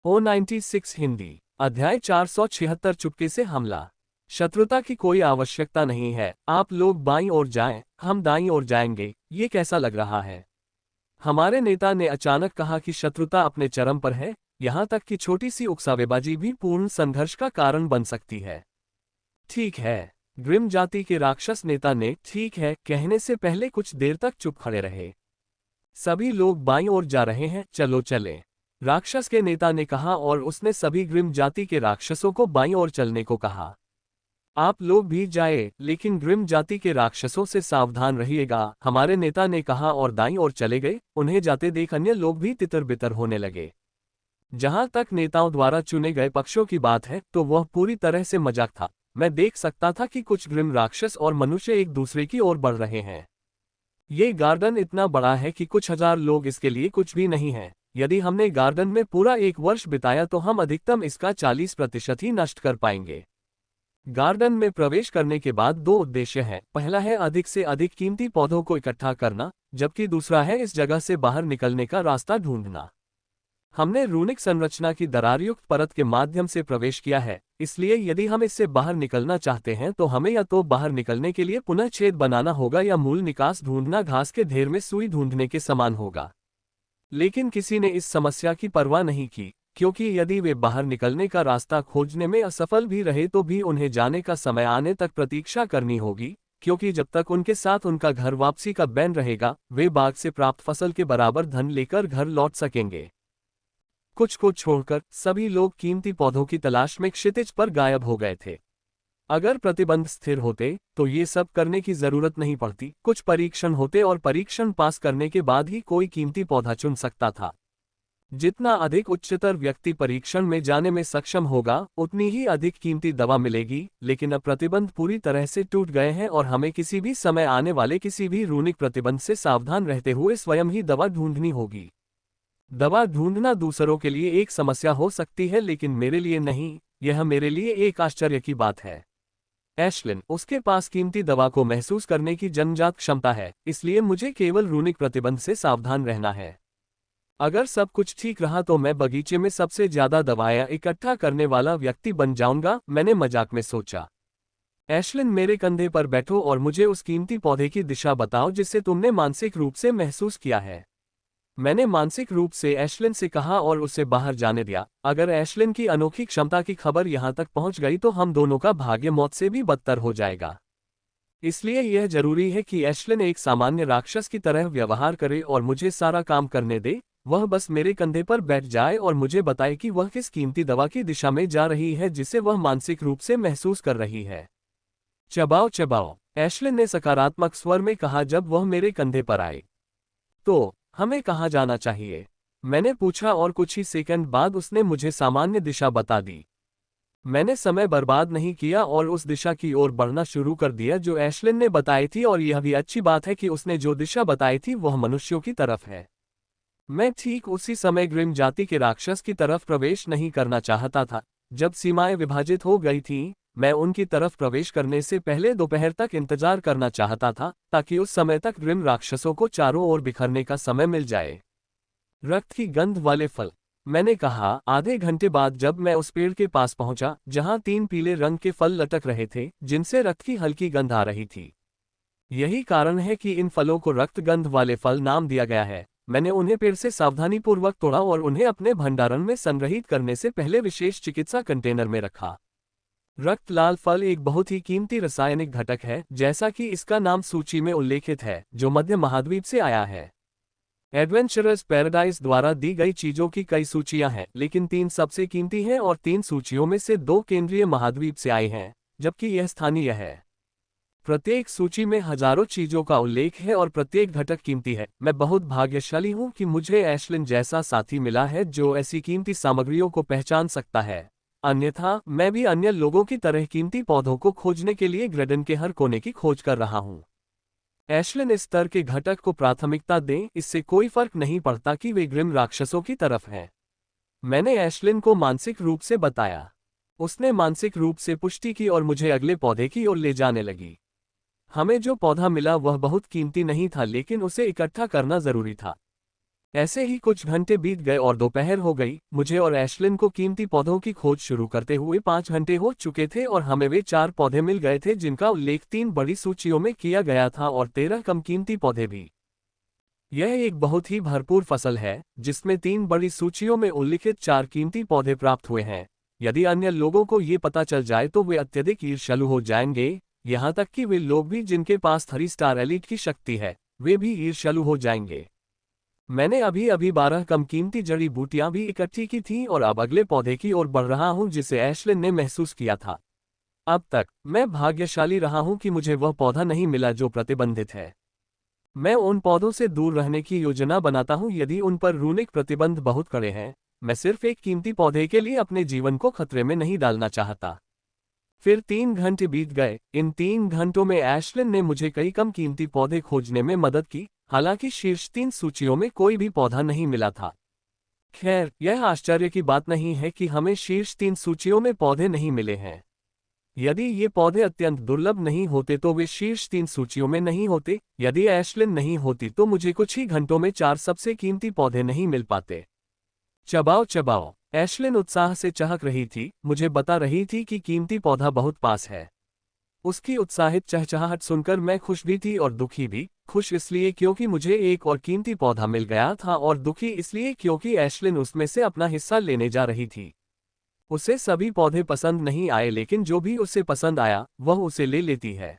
O96 हिंदी अध्याय 476 चुपके से हमला। शत्रुता की कोई आवश्यकता नहीं है। आप लोग बाईं ओर जाएं, हम दाईं ओर जाएंगे। ये कैसा लग रहा है? हमारे नेता ने अचानक कहा कि शत्रुता अपने चरम पर है, यहां तक कि छोटी सी उकसावेबाजी भी पूर्ण संघर्ष का कारण बन सकती है। ठीक है, ग्रिम जाति के राक्षस नेता ने ठीक है कहने से पहले कुछ देर तक चुप खड़े रहे। सभी लोग बाईं ओर जा रहे हैं, चलो चलें, राक्षस के नेता ने कहा और उसने सभी ग्रिम जाति के राक्षसों को बाईं ओर चलने को कहा। आप लोग भी जाए, लेकिन ग्रिम जाति के राक्षसों से सावधान रहिएगा, हमारे नेता ने कहा और दाईं ओर चले गए। उन्हें जाते देख अन्य लोग भी तितर बितर होने लगे। जहां तक नेताओं द्वारा चुने गए पक्षों की बात है तो वह पूरी तरह से मजाक था। मैं देख सकता था कि कुछ ग्रिम राक्षस और मनुष्य एक दूसरे की ओर बढ़ रहे हैं। ये गार्डन इतना बड़ा है कि कुछ हजार लोग इसके लिए कुछ भी नहीं है। यदि हमने गार्डन में पूरा 1 वर्ष बिताया तो हम अधिकतम इसका 40% ही नष्ट कर पाएंगे। गार्डन में प्रवेश करने के बाद 2 उद्देश्य हैं। पहला है अधिक से अधिक कीमती पौधों को इकट्ठा करना, जबकि दूसरा है इस जगह से बाहर निकलने का रास्ता ढूंढना। हमने रूनिक संरचना की दरारयुक्त परत के माध्यम से प्रवेश किया है, इसलिए यदि हम इससे बाहर निकलना चाहते हैं तो हमें या तो बाहर निकलने के लिए पुनः छेद बनाना होगा या मूल निकास ढूंढना घास के ढेर में सुई ढूंढने के समान होगा। लेकिन किसी ने इस समस्या की परवाह नहीं की, क्योंकि यदि वे बाहर निकलने का रास्ता खोजने में असफल भी रहे तो भी उन्हें जाने का समय आने तक प्रतीक्षा करनी होगी, क्योंकि जब तक उनके साथ उनका घर वापसी का बैन रहेगा वे बाग से प्राप्त फसल के बराबर धन लेकर घर लौट सकेंगे। कुछ को छोड़कर सभी लोग कीमती पौधों की तलाश में क्षितिज पर गायब हो गए थे। अगर प्रतिबंध स्थिर होते तो ये सब करने की जरूरत नहीं पड़ती। कुछ परीक्षण होते और परीक्षण पास करने के बाद ही कोई कीमती पौधा चुन सकता था। जितना अधिक उच्चतर व्यक्ति परीक्षण में जाने में सक्षम होगा उतनी ही अधिक कीमती दवा मिलेगी, लेकिन अब प्रतिबंध पूरी तरह से टूट गए हैं और हमें किसी भी समय आने वाले किसी भी रूनिक प्रतिबंध से सावधान रहते हुए स्वयं ही दवा ढूंढनी होगी। दवा ढूंढना दूसरों के लिए एक समस्या हो सकती है, लेकिन मेरे लिए नहीं। यह मेरे लिए एक आश्चर्य की बात है। एशलिन, उसके पास कीमती दवा को महसूस करने की जन्मजात क्षमता है, इसलिए मुझे केवल रूनिक प्रतिबंध से सावधान रहना है। अगर सब कुछ ठीक रहा तो मैं बगीचे में सबसे ज्यादा दवाएं इकट्ठा करने वाला व्यक्ति बन जाऊंगा, मैंने मजाक में सोचा। एशलिन, मेरे कंधे पर बैठो और मुझे उस कीमती पौधे की दिशा बताओ जिसे तुमने मानसिक रूप से महसूस किया है। मैंने मानसिक रूप से एशलिन से कहा और उसे बाहर जाने दिया। अगर एशलिन की अनोखी क्षमता की खबर यहां तक पहुंच गई तो हम दोनों का भाग्य मौत से भी बदतर हो जाएगा। इसलिए यह जरूरी है कि एशलिन एक सामान्य राक्षस की तरह व्यवहार करे और मुझे सारा काम करने दे। वह बस मेरे कंधे पर बैठ जाए और मुझे बताए कि वह किस कीमती दवा की दिशा में जा रही है जिसे वह मानसिक रूप से महसूस कर रही है। चबाओ चबाओ, एशलिन ने सकारात्मक स्वर में कहा जब वह मेरे कंधे पर आए। तो हमें कहाँ जाना चाहिए? मैंने पूछा और कुछ ही सेकंड बाद उसने मुझे सामान्य दिशा बता दी। मैंने समय बर्बाद नहीं किया और उस दिशा की ओर बढ़ना शुरू कर दिया जो एशलिन ने बताई थी, और यह भी अच्छी बात है कि उसने जो दिशा बताई थी वह मनुष्यों की तरफ है। मैं ठीक उसी समय ग्रिम जाति के राक्षस की तरफ प्रवेश नहीं करना चाहता था। जब सीमाएं विभाजित हो गई थीं, मैं उनकी तरफ प्रवेश करने से पहले दोपहर तक इंतजार करना चाहता था ताकि उस समय तक ग्रिम राक्षसों को चारों ओर बिखरने का समय मिल जाए। रक्त की गंध वाले फल, मैंने कहा। आधे घंटे बाद जब मैं उस पेड़ के पास पहुंचा जहां 3 पीले रंग के फल लटक रहे थे जिनसे रक्त की हल्की गंध आ रही थी। यही कारण है कि इन फलों को रक्त गंध वाले फल नाम दिया गया है। मैंने उन्हें पेड़ से सावधानीपूर्वक तोड़ा और उन्हें अपने भंडारण में संग्रहित करने से पहले विशेष चिकित्सा कंटेनर में रखा। रक्त लाल फल एक बहुत ही कीमती रासायनिक घटक है, जैसा कि इसका नाम सूची में उल्लेखित है, जो मध्य महाद्वीप से आया है। एडवेंचरर्स पैराडाइज द्वारा दी गई चीजों की कई सूचियां हैं, लेकिन 3 सबसे कीमती हैं और 3 सूचियों में से 2 केंद्रीय महाद्वीप से आई हैं, जबकि यह स्थानीय है। प्रत्येक सूची में हजारों चीजों का उल्लेख है और प्रत्येक घटक कीमती है। मैं बहुत भाग्यशाली हूं कि मुझे एशलिन जैसा साथी मिला है जो ऐसी कीमती सामग्रियों को पहचान सकता है, अन्यथा मैं भी अन्य लोगों की तरह कीमती पौधों को खोजने के लिए ग्रेडन के हर कोने की खोज कर रहा हूं। एशलिन इस स्तर के घटक को प्राथमिकता दें, इससे कोई फर्क नहीं पड़ता कि वे ग्रिम राक्षसों की तरफ हैं। मैंने एशलिन को मानसिक रूप से बताया। उसने मानसिक रूप से पुष्टि की और मुझे अगले पौधे की ओर ले जाने लगी। हमें जो पौधा मिला वह बहुत कीमती नहीं था, लेकिन उसे इकट्ठा करना जरूरी था। ऐसे ही कुछ घंटे बीत गए और दोपहर हो गई। मुझे और एशलिन को कीमती पौधों की खोज शुरू करते हुए 5 घंटे हो चुके थे और हमें वे 4 पौधे मिल गए थे जिनका उल्लेख 3 बड़ी सूचियों में किया गया था और 13 कम कीमती पौधे भी। यह एक बहुत ही भरपूर फसल है, जिसमें 3 बड़ी सूचियों में उल्लिखित 4 कीमती पौधे प्राप्त हुए हैं। यदि अन्य लोगों को ये पता चल जाए तो वे अत्यधिक ईर्ष्यालु हो जाएंगे, यहाँ तक कि वे लोग भी जिनके पास 3 स्टार एलीट की शक्ति है, वे भी ईर्ष्यालु हो जाएंगे। मैंने अभी अभी 12 कम कीमती जड़ी बूटियां भी इकट्ठी की थीं और अब अगले पौधे की ओर बढ़ रहा हूं जिसे एशलिन ने महसूस किया था। अब तक मैं भाग्यशाली रहा हूं कि मुझे वह पौधा नहीं मिला जो प्रतिबंधित है। मैं उन पौधों से दूर रहने की योजना बनाता हूं यदि उन पर रूनिक प्रतिबंध बहुत कड़े हैं। मैं सिर्फ एक कीमती पौधे के लिए अपने जीवन को खतरे में नहीं डालना चाहता। फिर 3 घंटे बीत गए। इन 3 घंटों में एशलिन ने मुझे कई कम कीमती पौधे खोजने में मदद की, हालांकि शीर्ष 3 सूचियों में कोई भी पौधा नहीं मिला था। खैर, यह आश्चर्य की बात नहीं है कि हमें शीर्ष 3 सूचियों में पौधे नहीं मिले हैं। यदि ये पौधे अत्यंत दुर्लभ नहीं होते तो वे शीर्ष 3 सूचियों में नहीं होते। यदि एशलिन नहीं होती तो मुझे कुछ ही घंटों में 4 सबसे कीमती पौधे नहीं मिल पाते। चबाओ चबाओ, एशलिन उत्साह से चहक रही थी, मुझे बता रही थी कि कीमती पौधा बहुत पास है। उसकी उत्साहित चहचहाहट सुनकर मैं खुश भी थी और दुखी भी। खुश इसलिए क्योंकि मुझे एक और कीमती पौधा मिल गया था और दुखी इसलिए क्योंकि एशलिन उसमें से अपना हिस्सा लेने जा रही थी। उसे सभी पौधे पसंद नहीं आए, लेकिन जो भी उसे पसंद आया वह उसे ले लेती है।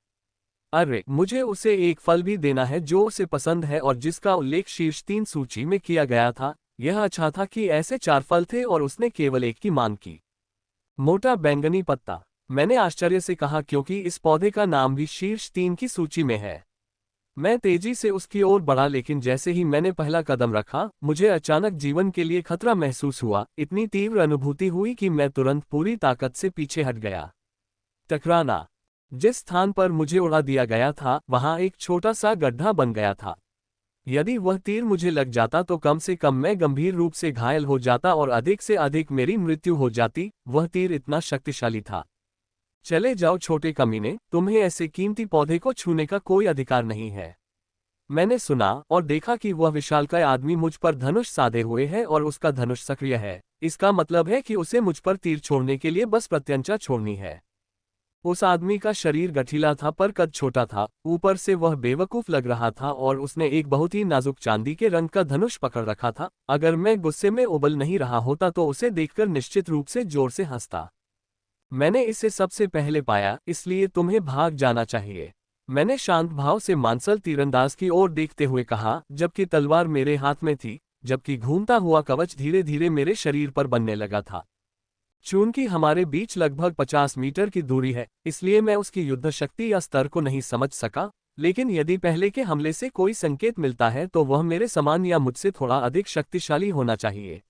अरे, मुझे उसे एक फल भी देना है जो उसे पसंद है और जिसका उल्लेख शीर्ष 3 सूची में किया गया था। यह अच्छा था कि ऐसे 4 फल थे और उसने केवल एक की मांग की। मोटा बैंगनी पत्ता, मैंने आश्चर्य से कहा क्योंकि इस पौधे का नाम भी शीर्ष 3 की सूची में है। मैं तेजी से उसकी ओर बढ़ा, लेकिन जैसे ही मैंने पहला कदम रखा, मुझे अचानक जीवन के लिए खतरा महसूस हुआ। इतनी तीव्र अनुभूति हुई कि मैं तुरंत पूरी ताकत से पीछे हट गया। टकराना। जिस स्थान पर मुझे उड़ा दिया गया था वहां एक छोटा सा गड्ढा बन गया था। यदि वह तीर मुझे लग जाता तो कम से कम मैं गंभीर रूप से घायल हो जाता और अधिक से अधिक मेरी मृत्यु हो जाती। वह तीर इतना शक्तिशाली था। चले जाओ छोटे कमीने, तुम्हें ऐसे कीमती पौधे को छूने का कोई अधिकार नहीं है। मैंने सुना और देखा कि वह विशालकाय आदमी मुझ पर धनुष साधे हुए है और उसका धनुष सक्रिय है। इसका मतलब है कि उसे मुझ पर तीर छोड़ने के लिए बस प्रत्यंचा छोड़नी है। उस आदमी का शरीर गठीला था पर कद छोटा था। ऊपर से वह बेवकूफ लग रहा था और उसने एक बहुत ही नाजुक चांदी के रंग का धनुष पकड़ रखा था। अगर मैं गुस्से में उबल नहीं रहा होता तो उसे देखकर निश्चित रूप से जोर से हंसता। मैंने इसे सबसे पहले पाया, इसलिए तुम्हें भाग जाना चाहिए। मैंने शांत भाव से मांसल तीरंदाज की ओर देखते हुए कहा, जबकि तलवार मेरे हाथ में थी, जबकि घूमता हुआ कवच धीरे धीरे मेरे शरीर पर बनने लगा था। चूंकि हमारे बीच लगभग 50 मीटर की दूरी है, इसलिए मैं उसकी युद्ध शक्ति या स्तर को नहीं समझ सका, लेकिन यदि पहले के हमले से कोई संकेत मिलता है तो वह मेरे समान या मुझसे थोड़ा अधिक शक्तिशाली होना चाहिए।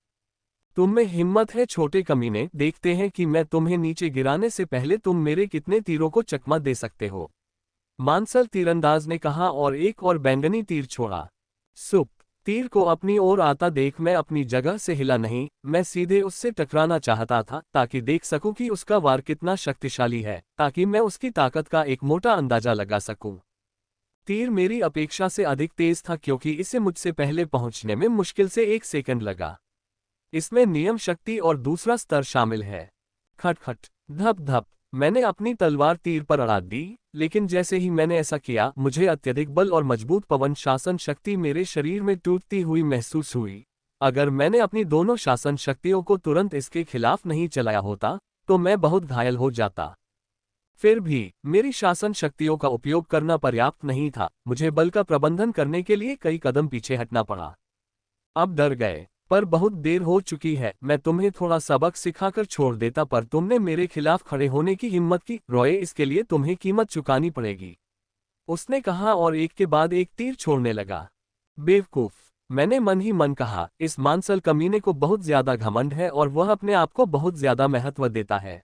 तुम में हिम्मत है छोटे कमीने, देखते हैं कि मैं तुम्हें नीचे गिराने से पहले तुम मेरे कितने तीरों को चकमा दे सकते हो। मांसल तीरंदाज ने कहा और एक और बैंगनी तीर छोड़ा। सुप, तीर को अपनी ओर आता देख मैं अपनी जगह से हिला नहीं। मैं सीधे उससे टकराना चाहता था ताकि देख सकूं कि उसका वार कितना शक्तिशाली है, ताकि मैं उसकी ताकत का एक मोटा अंदाजा लगा सकूं। तीर मेरी अपेक्षा से अधिक तेज था क्योंकि इसे मुझसे पहले पहुंचने में मुश्किल से 1 सेकंड लगा। इसमें नियम शक्ति और दूसरा स्तर शामिल है। खटखट, धप धप, मैंने अपनी तलवार तीर पर अड़ा दी। लेकिन जैसे ही मैंने ऐसा किया, मुझे अत्यधिक बल और मजबूत पवन शासन शक्ति मेरे शरीर में टूटती हुई महसूस हुई। अगर मैंने अपनी दोनों शासन शक्तियों को तुरंत इसके खिलाफ नहीं चलाया होता, तो मैं बहुत घायल हो जाता। फिर भी मेरी शासन शक्तियों का उपयोग करना पर्याप्त नहीं था, मुझे बल का प्रबंधन करने के लिए कई कदम पीछे हटना पड़ा। अब डर गए, पर बहुत देर हो चुकी है। मैं तुम्हें थोड़ा सबक सिखाकर छोड़ देता, पर तुमने मेरे खिलाफ खड़े होने की हिम्मत की। रॉय, इसके लिए तुम्हें कीमत चुकानी पड़ेगी, उसने कहा और एक के बाद एक तीर छोड़ने लगा। बेवकूफ, मैंने मन ही मन कहा, इस मानसल कमीने को बहुत ज्यादा घमंड है और वह अपने आप को बहुत ज्यादा महत्व देता है।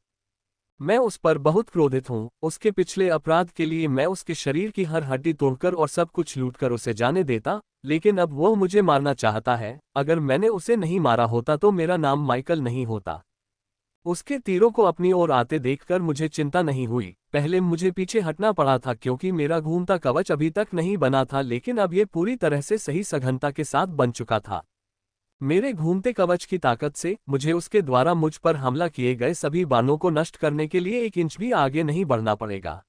मैं उस पर बहुत क्रोधित हूँ। उसके पिछले अपराध के लिए मैं उसके शरीर की हर हड्डी तोड़कर और सब कुछ लूटकर उसे जाने देता, लेकिन अब वो मुझे मारना चाहता है। अगर मैंने उसे नहीं मारा होता तो मेरा नाम माइकल नहीं होता। उसके तीरों को अपनी ओर आते देखकर मुझे चिंता नहीं हुई। पहले मुझे पीछे हटना पड़ा था क्योंकि मेरा घूमता कवच अभी तक नहीं बना था, लेकिन अब ये पूरी तरह से सही सघनता के साथ बन चुका था। मेरे घूमते कवच की ताकत से मुझे उसके द्वारा मुझ पर हमला किए गए सभी बाणों को नष्ट करने के लिए 1 इंच भी आगे नहीं बढ़ना पड़ेगा।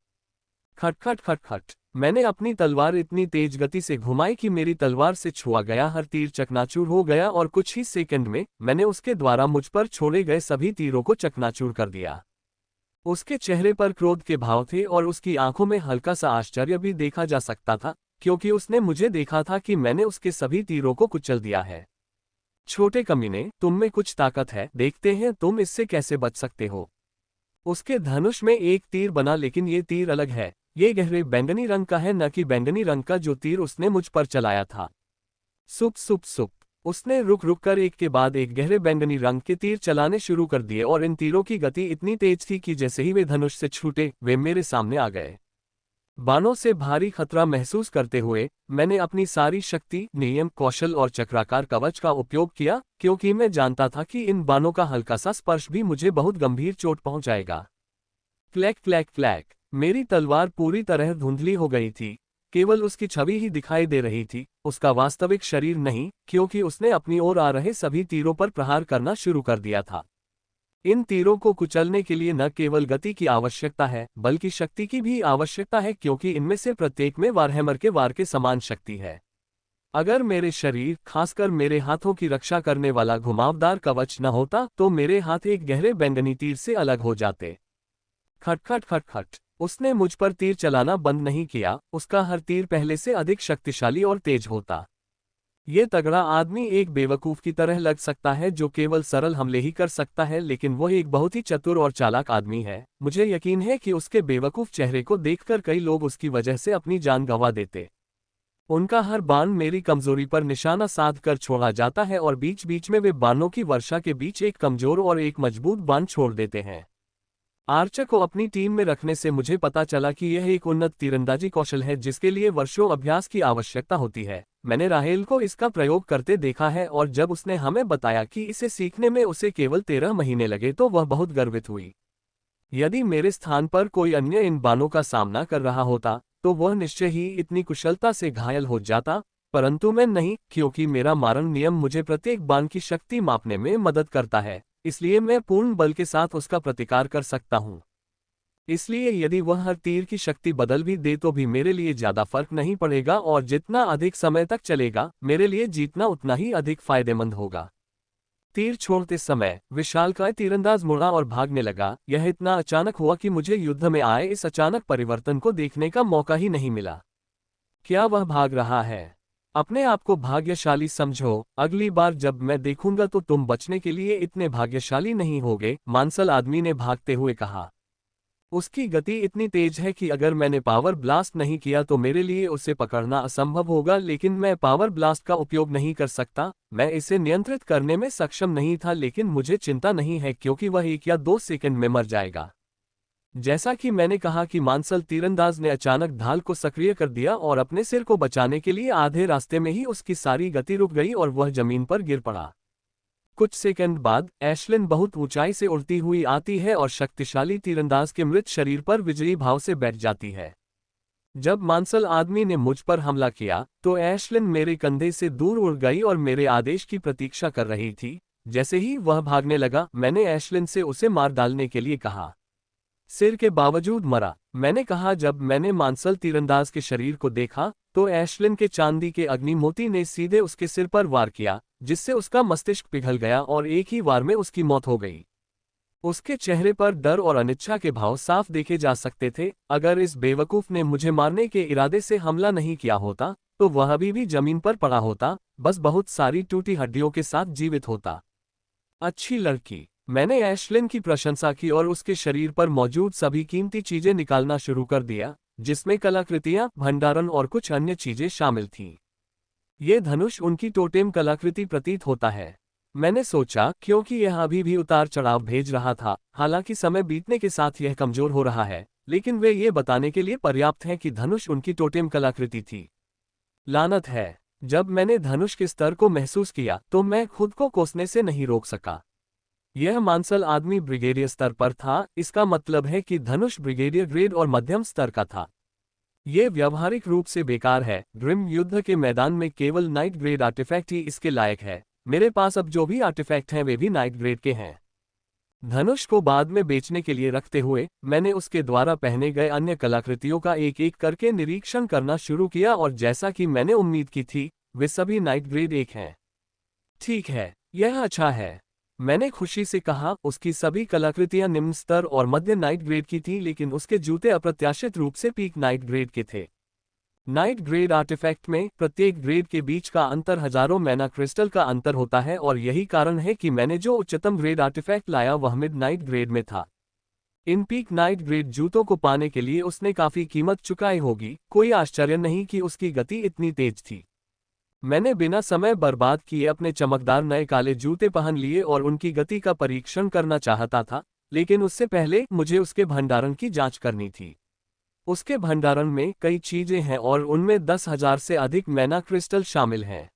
खटखट खटखट, मैंने अपनी तलवार इतनी तेज गति से घुमाई कि मेरी तलवार से छुआ गया हर तीर चकनाचूर हो गया और कुछ ही सेकंड में मैंने उसके द्वारा मुझ पर छोड़े गए सभी तीरों को चकनाचूर कर दिया। उसके चेहरे पर क्रोध के भाव थे और उसकी आंखों में हल्का सा आश्चर्य भी देखा जा सकता था, क्योंकि उसने मुझे देखा था कि मैंने उसके सभी तीरों को कुचल दिया है। छोटे कमीने, तुम में कुछ ताकत है, देखते हैं तुम इससे कैसे बच सकते हो। उसके धनुष में एक तीर बना, लेकिन ये तीर अलग है। ये गहरे बैंगनी रंग का है, न कि बैंगनी रंग का जो तीर उसने मुझ पर चलाया था। सुप सुप सुप, उसने रुक रुक कर एक के बाद एक गहरे बैंगनी रंग के तीर चलाने शुरू कर दिए और इन तीरों की गति इतनी तेज थी कि जैसे ही वे धनुष से छूटे, वे मेरे सामने आ गए। बाणों से भारी खतरा महसूस करते हुए मैंने अपनी सारी शक्ति, नियम, कौशल और चक्राकार कवच का उपयोग किया, क्योंकि मैं जानता था कि इन बाणों का हल्का सा स्पर्श भी मुझे बहुत गंभीर चोट पहुंचाएगा। क्लैक क्लैक क्लैक, मेरी तलवार पूरी तरह धुंधली हो गई थी। केवल उसकी छवि ही दिखाई दे रही थी, उसका वास्तविक शरीर नहीं, क्योंकि उसने अपनी ओर आ रहे सभी तीरों पर प्रहार करना शुरू कर दिया था। इन तीरों को कुचलने के लिए न केवल गति की आवश्यकता है, बल्कि शक्ति की भी आवश्यकता है, क्योंकि इनमें से प्रत्येक में वारहैमर के वार के समान शक्ति है। अगर मेरे शरीर, खासकर मेरे हाथों की रक्षा करने वाला घुमावदार कवच न होता, तो मेरे हाथ एक गहरे बैंगनी तीर से अलग हो जाते। खटखट खटखट, उसने मुझ पर तीर चलाना बंद नहीं किया। उसका हर तीर पहले से अधिक शक्तिशाली और तेज होता। ये तगड़ा आदमी एक बेवकूफ की तरह लग सकता है जो केवल सरल हमले ही कर सकता है, लेकिन वह एक बहुत ही चतुर और चालाक आदमी है। मुझे यकीन है कि उसके बेवकूफ चेहरे को देखकर कई लोग उसकी वजह से अपनी जान गंवा देते। उनका हर बाण मेरी कमजोरी पर निशाना साध कर छोड़ा जाता है और बीच बीच में वे बाणों की वर्षा के बीच एक कमजोर और एक मजबूत बाण छोड़ देते हैं। आर्चर को अपनी टीम में रखने से मुझे पता चला कि यह एक उन्नत तीरंदाजी कौशल है जिसके लिए वर्षों अभ्यास की आवश्यकता होती है। मैंने राहेल को इसका प्रयोग करते देखा है और जब उसने हमें बताया कि इसे सीखने में उसे केवल 13 महीने लगे तो वह बहुत गर्वित हुई। यदि मेरे स्थान पर कोई अन्य इन बाणों का सामना कर रहा होता तो वह निश्चय ही इतनी कुशलता से घायल हो जाता, परंतु मैं नहीं, क्योंकि मेरा मारण नियम मुझे प्रत्येक बाण की शक्ति मापने में मदद करता है, इसलिए मैं पूर्ण बल के साथ उसका प्रतिकार कर सकता हूं। इसलिए यदि वह हर तीर की शक्ति बदल भी दे तो भी मेरे लिए ज्यादा फर्क नहीं पड़ेगा और जितना अधिक समय तक चलेगा, मेरे लिए जीतना उतना ही अधिक फायदेमंद होगा। तीर छोड़ते समय विशालकाय तीरंदाज मुड़ा और भागने लगा। यह इतना अचानक हुआ कि मुझे युद्ध में आए इस अचानक परिवर्तन को देखने का मौका ही नहीं मिला। क्या वह भाग रहा है? अपने आप को भाग्यशाली समझो, अगली बार जब मैं देखूंगा तो तुम बचने के लिए इतने भाग्यशाली नहीं होगे, मानसल आदमी ने भागते हुए कहा। उसकी गति इतनी तेज है कि अगर मैंने पावर ब्लास्ट नहीं किया तो मेरे लिए उसे पकड़ना असंभव होगा, लेकिन मैं पावर ब्लास्ट का उपयोग नहीं कर सकता। मैं इसे नियंत्रित करने में सक्षम नहीं था, लेकिन मुझे चिंता नहीं है क्योंकि वह 1 या 2 सेकंड में मर जाएगा। जैसा कि मैंने कहा कि मानसल तीरंदाज ने अचानक ढाल को सक्रिय कर दिया और अपने सिर को बचाने के लिए आधे रास्ते में ही उसकी सारी गति रुक गई और वह जमीन पर गिर पड़ा। कुछ सेकंड बाद एशलिन बहुत ऊंचाई से उड़ती हुई आती है और शक्तिशाली तीरंदाज के मृत शरीर पर विजयी भाव से बैठ जाती है। जब मानसल आदमी ने मुझ पर हमला किया तो एशलिन मेरे कंधे से दूर उड़ गई और मेरे आदेश की प्रतीक्षा कर रही थी। जैसे ही वह भागने लगा, मैंने एशलिन से उसे मार डालने के लिए कहा। सिर के बावजूद मरा। मैंने कहा, जब मैंने मांसल तीरंदाज के शरीर को देखा तो एशलिन के चांदी के अग्निमोती ने सीधे उसके सिर पर वार किया, जिससे उसका मस्तिष्क पिघल गया और एक ही वार में उसकी मौत हो गई। उसके चेहरे पर डर और अनिच्छा के भाव साफ देखे जा सकते थे। अगर इस बेवकूफ ने मुझे मारने के इरादे से हमला नहीं किया होता तो वह अभी भी जमीन पर पड़ा होता, बस बहुत सारी टूटी हड्डियों के साथ जीवित होता। अच्छी लड़की। मैंने एशलिन की प्रशंसा की और उसके शरीर पर मौजूद सभी कीमती चीजें निकालना शुरू कर दिया, जिसमें कलाकृतियां, भंडारण और कुछ अन्य चीजें शामिल थीं। ये धनुष उनकी टोटेम कलाकृति प्रतीत होता है। मैंने सोचा, क्योंकि यह अभी भी उतार चढ़ाव भेज रहा था, हालांकि समय बीतने के साथ यह कमजोर हो रहा है, लेकिन वे ये बताने के लिए पर्याप्त हैं कि धनुष उनकी टोटेम कलाकृति थी। लानत है। जब मैंने धनुष के स्तर को महसूस किया तो मैं खुद को कोसने से नहीं रोक सका। यह मांसल आदमी ब्रिगेडियर स्तर पर था, इसका मतलब है कि धनुष ब्रिगेडियर ग्रेड और मध्यम स्तर का था। ये व्यावहारिक रूप से बेकार है। ग्रिम युद्ध के मैदान में केवल नाइट ग्रेड आर्टिफैक्ट ही इसके लायक है। मेरे पास अब जो भी आर्टिफैक्ट हैं वे भी नाइट ग्रेड के हैं। धनुष को बाद में बेचने के लिए रखते हुए मैंने उसके द्वारा पहने गए अन्य कलाकृतियों का एक एक करके निरीक्षण करना शुरू किया और जैसा कि मैंने उम्मीद की थी, वे सभी नाइट ग्रेड 1 हैं। ठीक है, यह अच्छा है, मैंने खुशी से कहा। उसकी सभी कलाकृतियां निम्न स्तर और मध्य नाइट ग्रेड की थीं, लेकिन उसके जूते अप्रत्याशित रूप से पीक नाइट ग्रेड के थे। नाइट ग्रेड आर्टिफैक्ट में प्रत्येक ग्रेड के बीच का अंतर हजारों मैना क्रिस्टल का अंतर होता है और यही कारण है कि मैंने जो उच्चतम ग्रेड आर्टिफैक्ट लाया वह मिड नाइट ग्रेड में था। इन पीक नाइट ग्रेड जूतों को पाने के लिए उसने काफी कीमत चुकाई होगी। कोई आश्चर्य नहीं कि उसकी गति इतनी तेज थी। मैंने बिना समय बर्बाद किए अपने चमकदार नए काले जूते पहन लिए और उनकी गति का परीक्षण करना चाहता था, लेकिन उससे पहले मुझे उसके भंडारण की जांच करनी थी। उसके भंडारण में कई चीजें हैं और उनमें 10,000 से अधिक मैना क्रिस्टल शामिल हैं।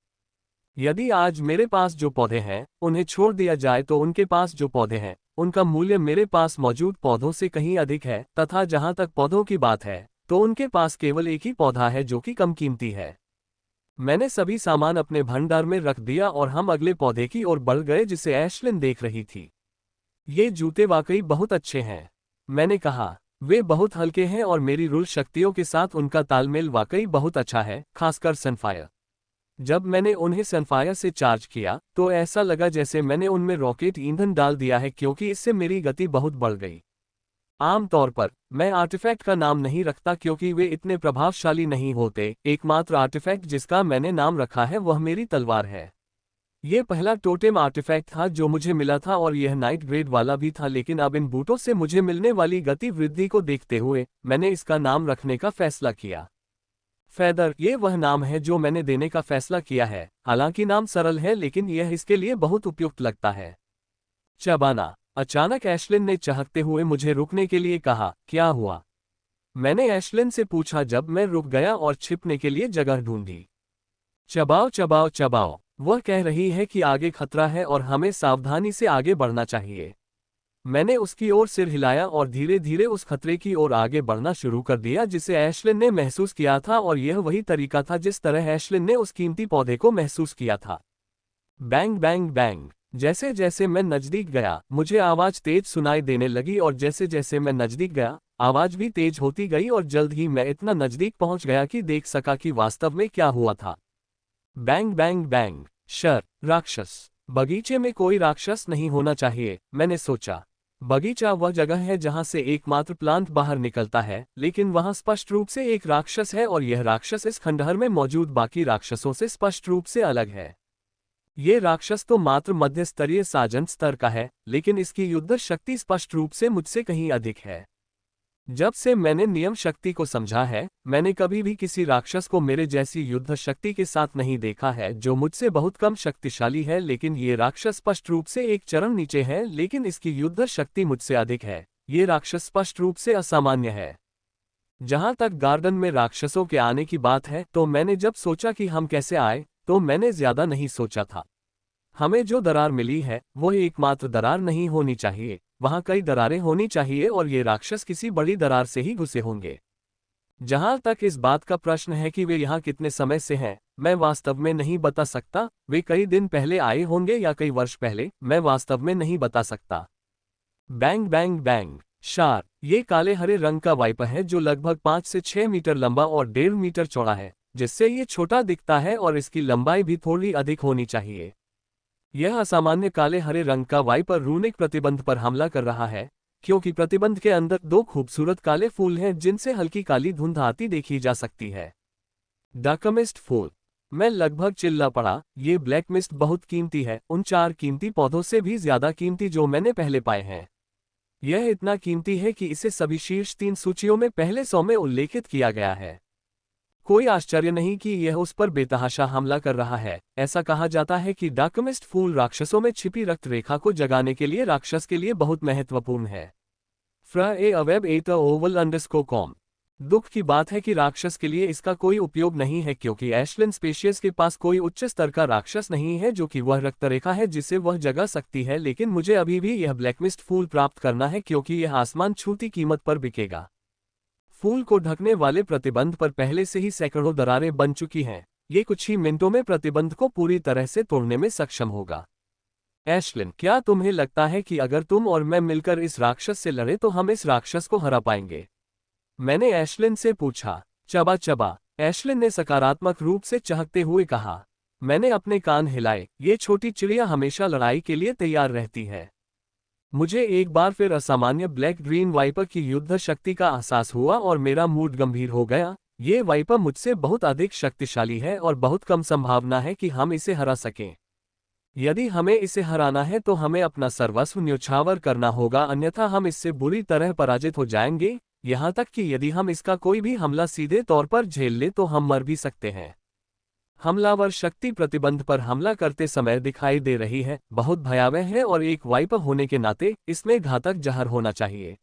यदि आज मेरे पास जो पौधे हैं उन्हें छोड़ दिया जाए तो उनके पास जो पौधे हैं उनका मूल्य मेरे पास मौजूद पौधों से कहीं अधिक है, तथा जहां तक पौधों की बात है तो उनके पास केवल एक ही पौधा है जो कि कम कीमती है। मैंने सभी सामान अपने भंडार में रख दिया और हम अगले पौधे की ओर बढ़ गए जिसे एशलिन देख रही थी। ये जूते वाकई बहुत अच्छे हैं, मैंने कहा। वे बहुत हल्के हैं और मेरी रूल शक्तियों के साथ उनका तालमेल वाकई बहुत अच्छा है, खासकर सनफायर। जब मैंने उन्हें सनफायर से चार्ज किया तो ऐसा लगा जैसे मैंने उनमें रॉकेट ईंधन डाल दिया है, क्योंकि इससे मेरी गति बहुत बढ़ गई। आमतौर पर मैं आर्टिफैक्ट का नाम नहीं रखता क्योंकि वे इतने प्रभावशाली नहीं होते। एकमात्र आर्टिफैक्ट जिसका मैंने नाम रखा है वह मेरी तलवार है। यह पहला टोटेम आर्टिफैक्ट था जो मुझे मिला था और यह नाइट ग्रेड वाला भी था, लेकिन अब इन बूटों से मुझे मिलने वाली गति वृद्धि को देखते हुए मैंने इसका नाम रखने का फैसला किया। फेदर, ये वह नाम है जो मैंने देने का फैसला किया है। हालांकि नाम सरल है लेकिन यह इसके लिए बहुत उपयुक्त लगता है। चबाना। अचानक एशलिन ने चहकते हुए मुझे रुकने के लिए कहा, क्या हुआ? मैंने एशलिन से पूछा जब मैं रुक गया और छिपने के लिए जगह ढूंढी। चबाओ चबाओ चबाओ, वह कह रही है कि आगे खतरा है और हमें सावधानी से आगे बढ़ना चाहिए। मैंने उसकी ओर सिर हिलाया और धीरे धीरे उस खतरे की ओर आगे बढ़ना शुरू कर दिया जिसे एशलिन ने महसूस किया था, और यह वही तरीका था जिस तरह एशलिन ने उस कीमती पौधे को महसूस किया था। Bang bang bang. जैसे जैसे मैं नजदीक गया मुझे आवाज तेज सुनाई देने लगी और जैसे जैसे मैं नजदीक गया आवाज भी तेज होती गई और जल्द ही मैं इतना नजदीक पहुंच गया कि देख सका कि वास्तव में क्या हुआ था। Bang bang bang. शर, राक्षस। बगीचे में कोई राक्षस नहीं होना चाहिए, मैंने सोचा। बगीचा वह जगह है जहां से एकमात्र प्लांट बाहर निकलता है, लेकिन वहां स्पष्ट रूप से एक राक्षस है और यह राक्षस इस खंडहर में मौजूद बाकी राक्षसों से स्पष्ट रूप से अलग है। ये राक्षस तो मात्र मध्य स्तरीय साजन स्तर का है, लेकिन इसकी युद्ध शक्ति स्पष्ट रूप से मुझसे कहीं अधिक है। जब से मैंने नियम शक्ति को समझा है, मैंने कभी भी किसी राक्षस को मेरे जैसी युद्ध शक्ति के साथ नहीं देखा है जो मुझसे बहुत कम शक्तिशाली है, लेकिन ये राक्षस स्पष्ट रूप से एक चरण नीचे है, लेकिन इसकी युद्ध शक्ति मुझसे अधिक है। ये राक्षस स्पष्ट रूप से असामान्य है। जहां तक गार्डन में राक्षसों के आने की बात है तो मैंने जब सोचा कि हम कैसे आए तो मैंने ज्यादा नहीं सोचा था। हमें जो दरार मिली है वो एकमात्र दरार नहीं होनी चाहिए, वहां कई दरारें होनी चाहिए और ये राक्षस किसी बड़ी दरार से ही घुसे होंगे। जहां तक इस बात का प्रश्न है कि वे यहाँ कितने समय से हैं, मैं वास्तव में नहीं बता सकता। वे कई दिन पहले आए होंगे या कई वर्ष पहले, मैं वास्तव में नहीं बता सकता। Bang bang bang. शार, ये काले हरे रंग का वाइपर है जो लगभग 5 से 6 मीटर लंबा और 1.5 मीटर चौड़ा है, जिससे ये छोटा दिखता है और इसकी लंबाई भी थोड़ी अधिक होनी चाहिए। यह असामान्य काले हरे रंग का वाइपर रूनिक प्रतिबंध पर हमला कर रहा है, क्योंकि प्रतिबंध के अंदर दो खूबसूरत काले फूल हैं जिनसे हल्की काली धुंध आती देखी जा सकती है। डाकमिस्ट फूल। मैं लगभग चिल्ला पड़ा, ये ब्लैक मिस्ट बहुत कीमती है, उन 4 कीमती पौधों से भी ज्यादा कीमती जो मैंने पहले पाए हैं। यह इतना कीमती है कि इसे सभी शीर्ष 3 सूचियों में पहले 100 में उल्लेखित किया गया है। कोई आश्चर्य नहीं कि यह उस पर बेतहाशा हमला कर रहा है। ऐसा कहा जाता है कि डाकमिस्ट फूल राक्षसों में छिपी रक्त रेखा को जगाने के लिए राक्षस के लिए बहुत महत्वपूर्ण है। @oval_com। दुख की बात है कि राक्षस के लिए इसका कोई उपयोग नहीं है, क्योंकि एशलिन स्पेशियस के पास कोई उच्च स्तर का राक्षस नहीं है जो कि वह रक्तरेखा है जिसे वह जगा सकती है, लेकिन मुझे अभी भी यह ब्लैकमिस्ट फूल प्राप्त करना है क्योंकि यह आसमान छूती कीमत पर बिकेगा। फूल को ढकने वाले प्रतिबंध पर पहले से ही सैकड़ों दरारें बन चुकी हैं। ये कुछ ही मिनटों में प्रतिबंध को पूरी तरह से तोड़ने में सक्षम होगा। एशलिन, क्या तुम्हें लगता है कि अगर तुम और मैं मिलकर इस राक्षस से लड़े तो हम इस राक्षस को हरा पाएंगे? मैंने एशलिन से पूछा। चबा चबा, एशलिन ने सकारात्मक रूप से चहकते हुए कहा। मैंने अपने कान हिलाए। ये छोटी चिड़िया हमेशा लड़ाई के लिए तैयार रहती है। मुझे एक बार फिर असामान्य ब्लैक ग्रीन वाइपर की युद्ध शक्ति का एहसास हुआ और मेरा मूड गंभीर हो गया। ये वाइपर मुझसे बहुत अधिक शक्तिशाली है और बहुत कम संभावना है कि हम इसे हरा सकें। यदि हमें इसे हराना है तो हमें अपना सर्वस्व न्योछावर करना होगा, अन्यथा हम इससे बुरी तरह पराजित हो जाएंगे। यहाँ तक कि यदि हम इसका कोई भी हमला सीधे तौर पर झेल ले तो हम मर भी सकते हैं। हमलावर शक्ति प्रतिबंध पर हमला करते समय दिखाई दे रही है, बहुत भयावह है और एक वाइपर होने के नाते इसमें घातक जहर होना चाहिए।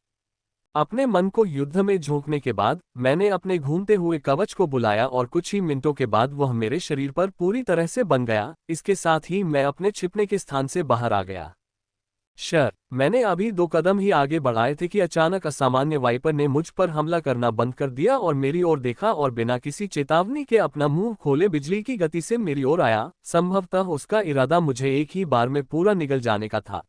अपने मन को युद्ध में झोंकने के बाद मैंने अपने घूमते हुए कवच को बुलाया और कुछ ही मिनटों के बाद वह मेरे शरीर पर पूरी तरह से बन गया। इसके साथ ही मैं अपने छिपने के स्थान से बाहर आ गया। मैंने अभी 2 कदम ही आगे बढ़ाए थे कि अचानक असामान्य वाइपर ने मुझ पर हमला करना बंद कर दिया और मेरी ओर देखा और बिना किसी चेतावनी के अपना मुंह खोले बिजली की गति से मेरी ओर आया। संभवतः उसका इरादा मुझे एक ही बार में पूरा निगल जाने का था।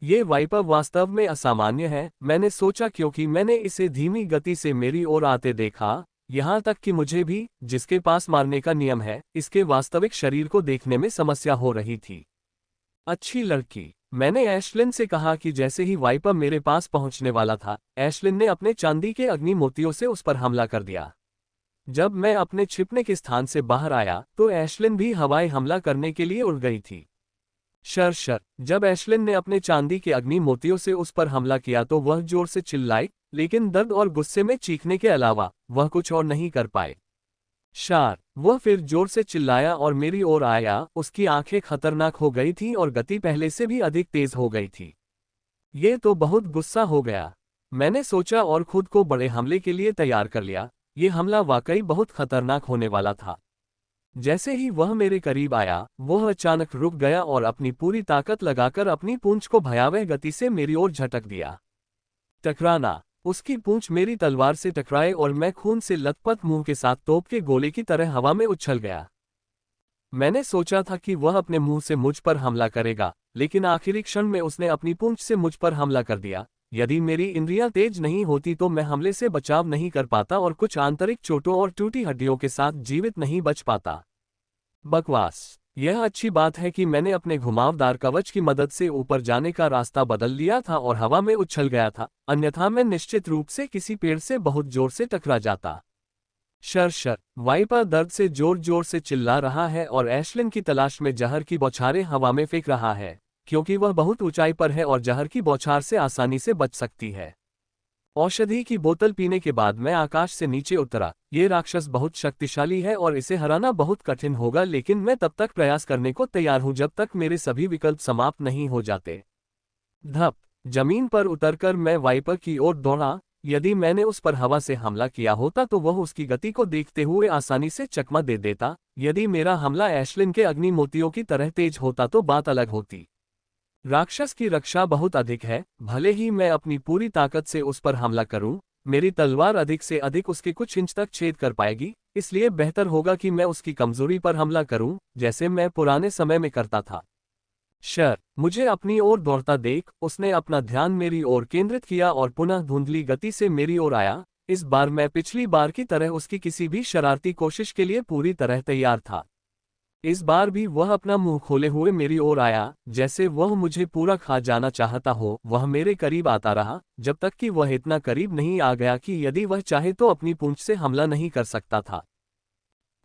ये वाइपर वास्तव में असामान्य है, मैंने सोचा, क्योंकि मैंने इसे धीमी गति से मेरी ओर आते देखा। यहाँ तक कि मुझे भी, जिसके पास मारने का नियम है, इसके वास्तविक शरीर को देखने में समस्या हो रही थी। अच्छी लड़की, मैंने एशलिन से कहा कि जैसे ही वाइपर मेरे पास पहुंचने वाला था, एशलिन ने अपने चांदी के अग्नि मोतियों से उस पर हमला कर दिया। जब मैं अपने छिपने के स्थान से बाहर आया तो एशलिन भी हवाई हमला करने के लिए उड़ गई थी। जब एशलिन ने अपने चांदी के अग्नि मोतियों से उस पर हमला किया तो वह जोर से चिल्लाई, लेकिन दर्द और गुस्से में चीखने के अलावा वह कुछ और नहीं कर पाए। वह फिर जोर से चिल्लाया और मेरी ओर आया। उसकी आंखें खतरनाक हो गई थीं और गति पहले से भी अधिक तेज हो गई थी। ये तो बहुत गुस्सा हो गया। मैंने सोचा और खुद को बड़े हमले के लिए तैयार कर लिया। ये हमला वाकई बहुत खतरनाक होने वाला था। जैसे ही वह मेरे करीब आया, वह अचानक रुक गया और अपनी पूरी ताकत लगाकर अपनी पूंछ को भयावह गति से मेरी ओर झटक दिया। टकराना, उसकी पूंछ मेरी तलवार से टकराए और मैं खून से लथपथ मुंह के साथ तोप के गोले की तरह हवा में उछल गया। मैंने सोचा था कि वह अपने मुंह से मुझ पर हमला करेगा, लेकिन आखिरी क्षण में उसने अपनी पूंछ से मुझ पर हमला कर दिया। यदि मेरी इंद्रियां तेज नहीं होती तो मैं हमले से बचाव नहीं कर पाता और कुछ आंतरिक चोटों और टूटी हड्डियों के साथ जीवित नहीं बच पाता। बकवास। यह अच्छी बात है कि मैंने अपने घुमावदार कवच की मदद से ऊपर जाने का रास्ता बदल लिया था और हवा में उछल गया था, अन्यथा मैं निश्चित रूप से किसी पेड़ से बहुत जोर से टकरा जाता। वाइपर दर्द से जोर जोर से चिल्ला रहा है और एशलिन की तलाश में जहर की बौछारें हवा में फेंक रहा है, क्योंकि वह बहुत ऊंचाई पर है और जहर की बौछार से आसानी से बच सकती है। औषधि की बोतल पीने के बाद मैं आकाश से नीचे उतरा। ये राक्षस बहुत शक्तिशाली है और इसे हराना बहुत कठिन होगा, लेकिन मैं तब तक प्रयास करने को तैयार हूं जब तक मेरे सभी विकल्प समाप्त नहीं हो जाते। धप, जमीन पर उतरकर मैं वाइपर की ओर दौड़ा। यदि मैंने उस पर हवा से हमला किया होता तो वह उसकी गति को देखते हुए आसानी से चकमा दे देता। यदि मेरा हमला एशलिन के अग्नि मोतियों की तरह तेज होता तो बात अलग होती। राक्षस की रक्षा बहुत अधिक है, भले ही मैं अपनी पूरी ताकत से उस पर हमला करूं, मेरी तलवार अधिक से अधिक उसके कुछ इंच तक छेद कर पाएगी, इसलिए बेहतर होगा कि मैं उसकी कमजोरी पर हमला करूं, जैसे मैं पुराने समय में करता था। शर मुझे अपनी ओर दौड़ता देख उसने अपना ध्यान मेरी ओर केंद्रित किया और पुनः धुंधली गति से मेरी ओर आया। इस बार मैं पिछली बार की तरह उसकी किसी भी शरारती कोशिश के लिए पूरी तरह तैयार था। इस बार भी वह अपना मुंह खोले हुए मेरी ओर आया, जैसे वह मुझे पूरा खा जाना चाहता हो। वह मेरे करीब आता रहा, जब तक कि वह इतना करीब नहीं आ गया कि यदि वह चाहे तो अपनी पूंछ से हमला नहीं कर सकता था।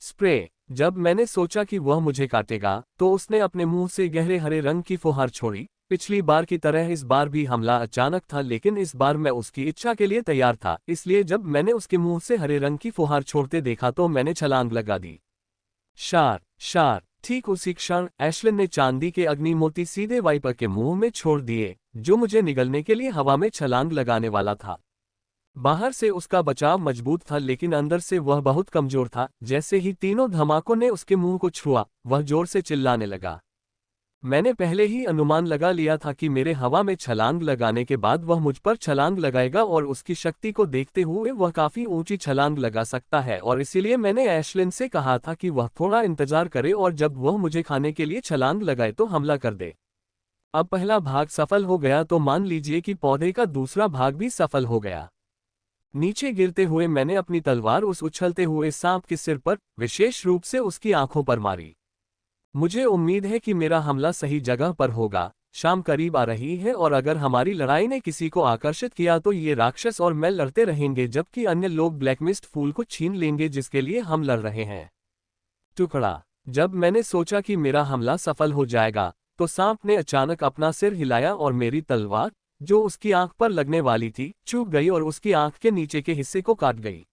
स्प्रे जब मैंने सोचा कि वह मुझे काटेगा, तो उसने अपने मुंह से गहरे हरे रंग की फुहार छोड़ी। पिछली बार की तरह इस बार भी हमला अचानक था, लेकिन इस बार मैं उसकी इच्छा के लिए तैयार था। इसलिए जब मैंने उसके मुंह से हरे रंग की फुहार छोड़ते देखा तो मैंने छलांग लगा दी। शार शार ठीक उसी क्षण एशलिन ने चांदी के अग्निमोती सीधे वाइपर के मुंह में छोड़ दिए, जो मुझे निगलने के लिए हवा में छलांग लगाने वाला था। बाहर से उसका बचाव मजबूत था, लेकिन अंदर से वह बहुत कमजोर था। जैसे ही तीनों धमाकों ने उसके मुंह को छुआ, वह जोर से चिल्लाने लगा। मैंने पहले ही अनुमान लगा लिया था कि मेरे हवा में छलांग लगाने के बाद वह मुझ पर छलांग लगाएगा, और उसकी शक्ति को देखते हुए वह काफी ऊंची छलांग लगा सकता है। और इसीलिए मैंने एशलिन से कहा था कि वह थोड़ा इंतजार करे और जब वह मुझे खाने के लिए छलांग लगाए तो हमला कर दे। अब पहला भाग सफल हो गया तो मान लीजिए कि पौधे का दूसरा भाग भी सफल हो गया। नीचे गिरते हुए मैंने अपनी तलवार उस उछलते हुए सांप के सिर पर, विशेष रूप से उसकी आंखों पर मारी। मुझे उम्मीद है कि मेरा हमला सही जगह पर होगा। शाम करीब आ रही है और अगर हमारी लड़ाई ने किसी को आकर्षित किया तो ये राक्षस और मैं लड़ते रहेंगे, जबकि अन्य लोग ब्लैकमिस्ट फूल को छीन लेंगे जिसके लिए हम लड़ रहे हैं। टुकड़ा जब मैंने सोचा कि मेरा हमला सफल हो जाएगा, तो सांप ने अचानक अपना सिर हिलाया और मेरी तलवार, जो उसकी आंख पर लगने वाली थी, चूक गई और उसकी आंख के नीचे के हिस्से को काट गई।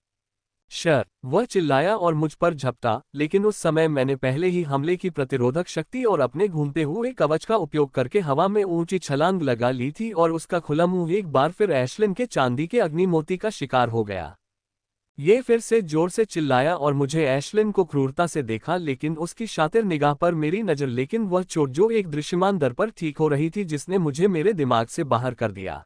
शर वह चिल्लाया और मुझ पर झपटा, लेकिन उस समय मैंने पहले ही हमले की प्रतिरोधक शक्ति और अपने घूमते हुए कवच का उपयोग करके हवा में ऊंची छलांग लगा ली थी, और उसका खुला मुंह एक बार फिर एशलिन के चांदी के अग्निमोती का शिकार हो गया। ये फिर से जोर से चिल्लाया और मुझे एशलिन को क्रूरता से देखा, लेकिन उसकी शातिर निगाह पर मेरी नजर, लेकिन वह चोट जो एक दृश्यमान दर पर ठीक हो रही थी, जिसने मुझे मेरे दिमाग से बाहर कर दिया।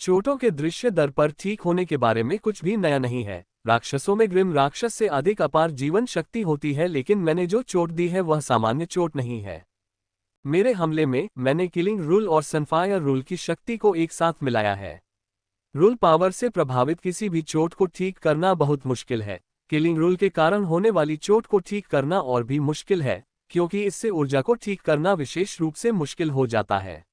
चोटों के दृश्य दर पर ठीक होने के बारे में कुछ भी नया नहीं है। राक्षसों में ग्रिम राक्षस से अधिक अपार जीवन शक्ति होती है, लेकिन मैंने जो चोट दी है वह सामान्य चोट नहीं है। मेरे हमले में मैंने किलिंग रूल और सनफायर रूल की शक्ति को एक साथ मिलाया है। रूल पावर से प्रभावित किसी भी चोट को ठीक करना बहुत मुश्किल है। किलिंग रूल के कारण होने वाली चोट को ठीक करना और भी मुश्किल है, क्योंकि इससे ऊर्जा को ठीक करना विशेष रूप से मुश्किल हो जाता है।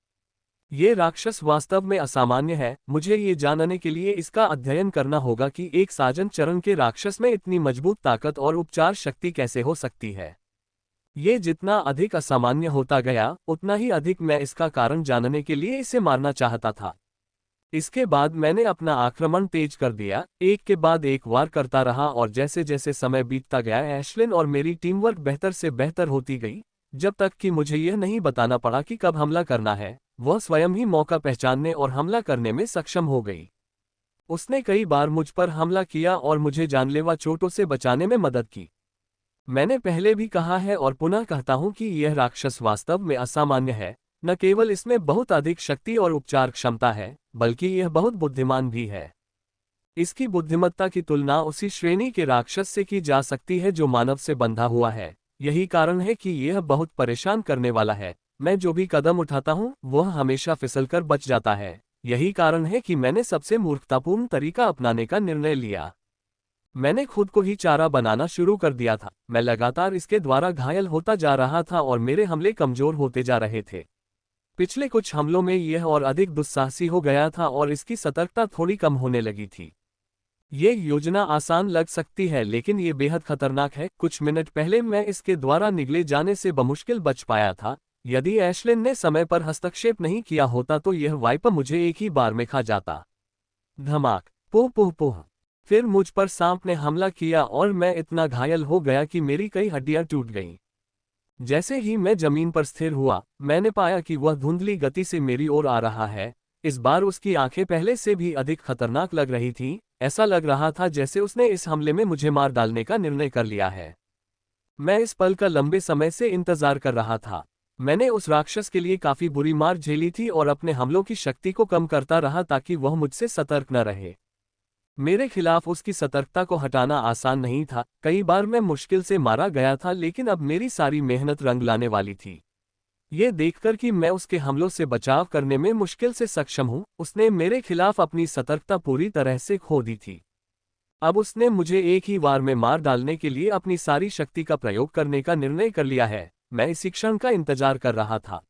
ये राक्षस वास्तव में असामान्य है। मुझे ये जानने के लिए इसका अध्ययन करना होगा कि एक साजन चरण के राक्षस में इतनी मजबूत ताकत और उपचार शक्ति कैसे हो सकती है। ये जितना अधिक असामान्य होता गया, उतना ही अधिक मैं इसका कारण जानने के लिए इसे मारना चाहता था। इसके बाद मैंने अपना आक्रमण तेज कर दिया, एक के बाद एक वार करता रहा, और जैसे जैसे समय बीतता गया एशलिन और मेरी टीमवर्क बेहतर से बेहतर होती गई, जब तक कि मुझे यह नहीं बताना पड़ा कि कब हमला करना है। वह स्वयं ही मौका पहचानने और हमला करने में सक्षम हो गई। उसने कई बार मुझ पर हमला किया और मुझे जानलेवा चोटों से बचाने में मदद की। मैंने पहले भी कहा है और पुनः कहता हूं कि यह राक्षस वास्तव में असामान्य है। न केवल इसमें बहुत अधिक शक्ति और उपचार क्षमता है, बल्कि यह बहुत बुद्धिमान भी है। इसकी बुद्धिमत्ता की तुलना उसी श्रेणी के राक्षस से की जा सकती है जो मानव से बंधा हुआ है। यही कारण है कि यह बहुत परेशान करने वाला है। मैं जो भी कदम उठाता हूं, वह हमेशा फिसलकर बच जाता है। यही कारण है कि मैंने सबसे मूर्खतापूर्ण तरीका अपनाने का निर्णय लिया। मैंने खुद को ही चारा बनाना शुरू कर दिया था। मैं लगातार इसके द्वारा घायल होता जा रहा था और मेरे हमले कमजोर होते जा रहे थे। पिछले कुछ हमलों में यह और अधिक दुस्साहसी हो गया था और इसकी सतर्कता थोड़ी कम होने लगी थी। ये योजना आसान लग सकती है, लेकिन ये बेहद खतरनाक है। कुछ मिनट पहले मैं इसके द्वारा निगले जाने से बमुश्किल बच पाया था। यदि एशलिन ने समय पर हस्तक्षेप नहीं किया होता तो यह वाइपर मुझे एक ही बार में खा जाता। धमाक, पोह पोह पोह। फिर मुझ पर सांप ने हमला किया और मैं इतना घायल हो गया कि मेरी कई हड्डियां टूट गईं। जैसे ही मैं जमीन पर स्थिर हुआ, मैंने पाया कि वह धुंधली गति से मेरी ओर आ रहा है। इस बार उसकी आंखें पहले से भी अधिक खतरनाक लग रही थीं। ऐसा लग रहा था जैसे उसने इस हमले में मुझे मार डालने का निर्णय कर लिया है। मैं इस पल का लंबे समय से इंतजार कर रहा था। मैंने उस राक्षस के लिए काफी बुरी मार झेली थी और अपने हमलों की शक्ति को कम करता रहा ताकि वह मुझसे सतर्क न रहे। मेरे खिलाफ उसकी सतर्कता को हटाना आसान नहीं था। कई बार मैं मुश्किल से मारा गया था, लेकिन अब मेरी सारी मेहनत रंग लाने वाली थी। ये देखकर कि मैं उसके हमलों से बचाव करने में मुश्किल से सक्षम हूं, उसने मेरे खिलाफ अपनी सतर्कता पूरी तरह से खो दी थी। अब उसने मुझे एक ही वार में मार डालने के लिए अपनी सारी शक्ति का प्रयोग करने का निर्णय कर लिया है। मैं इसी क्षण का इंतजार कर रहा था।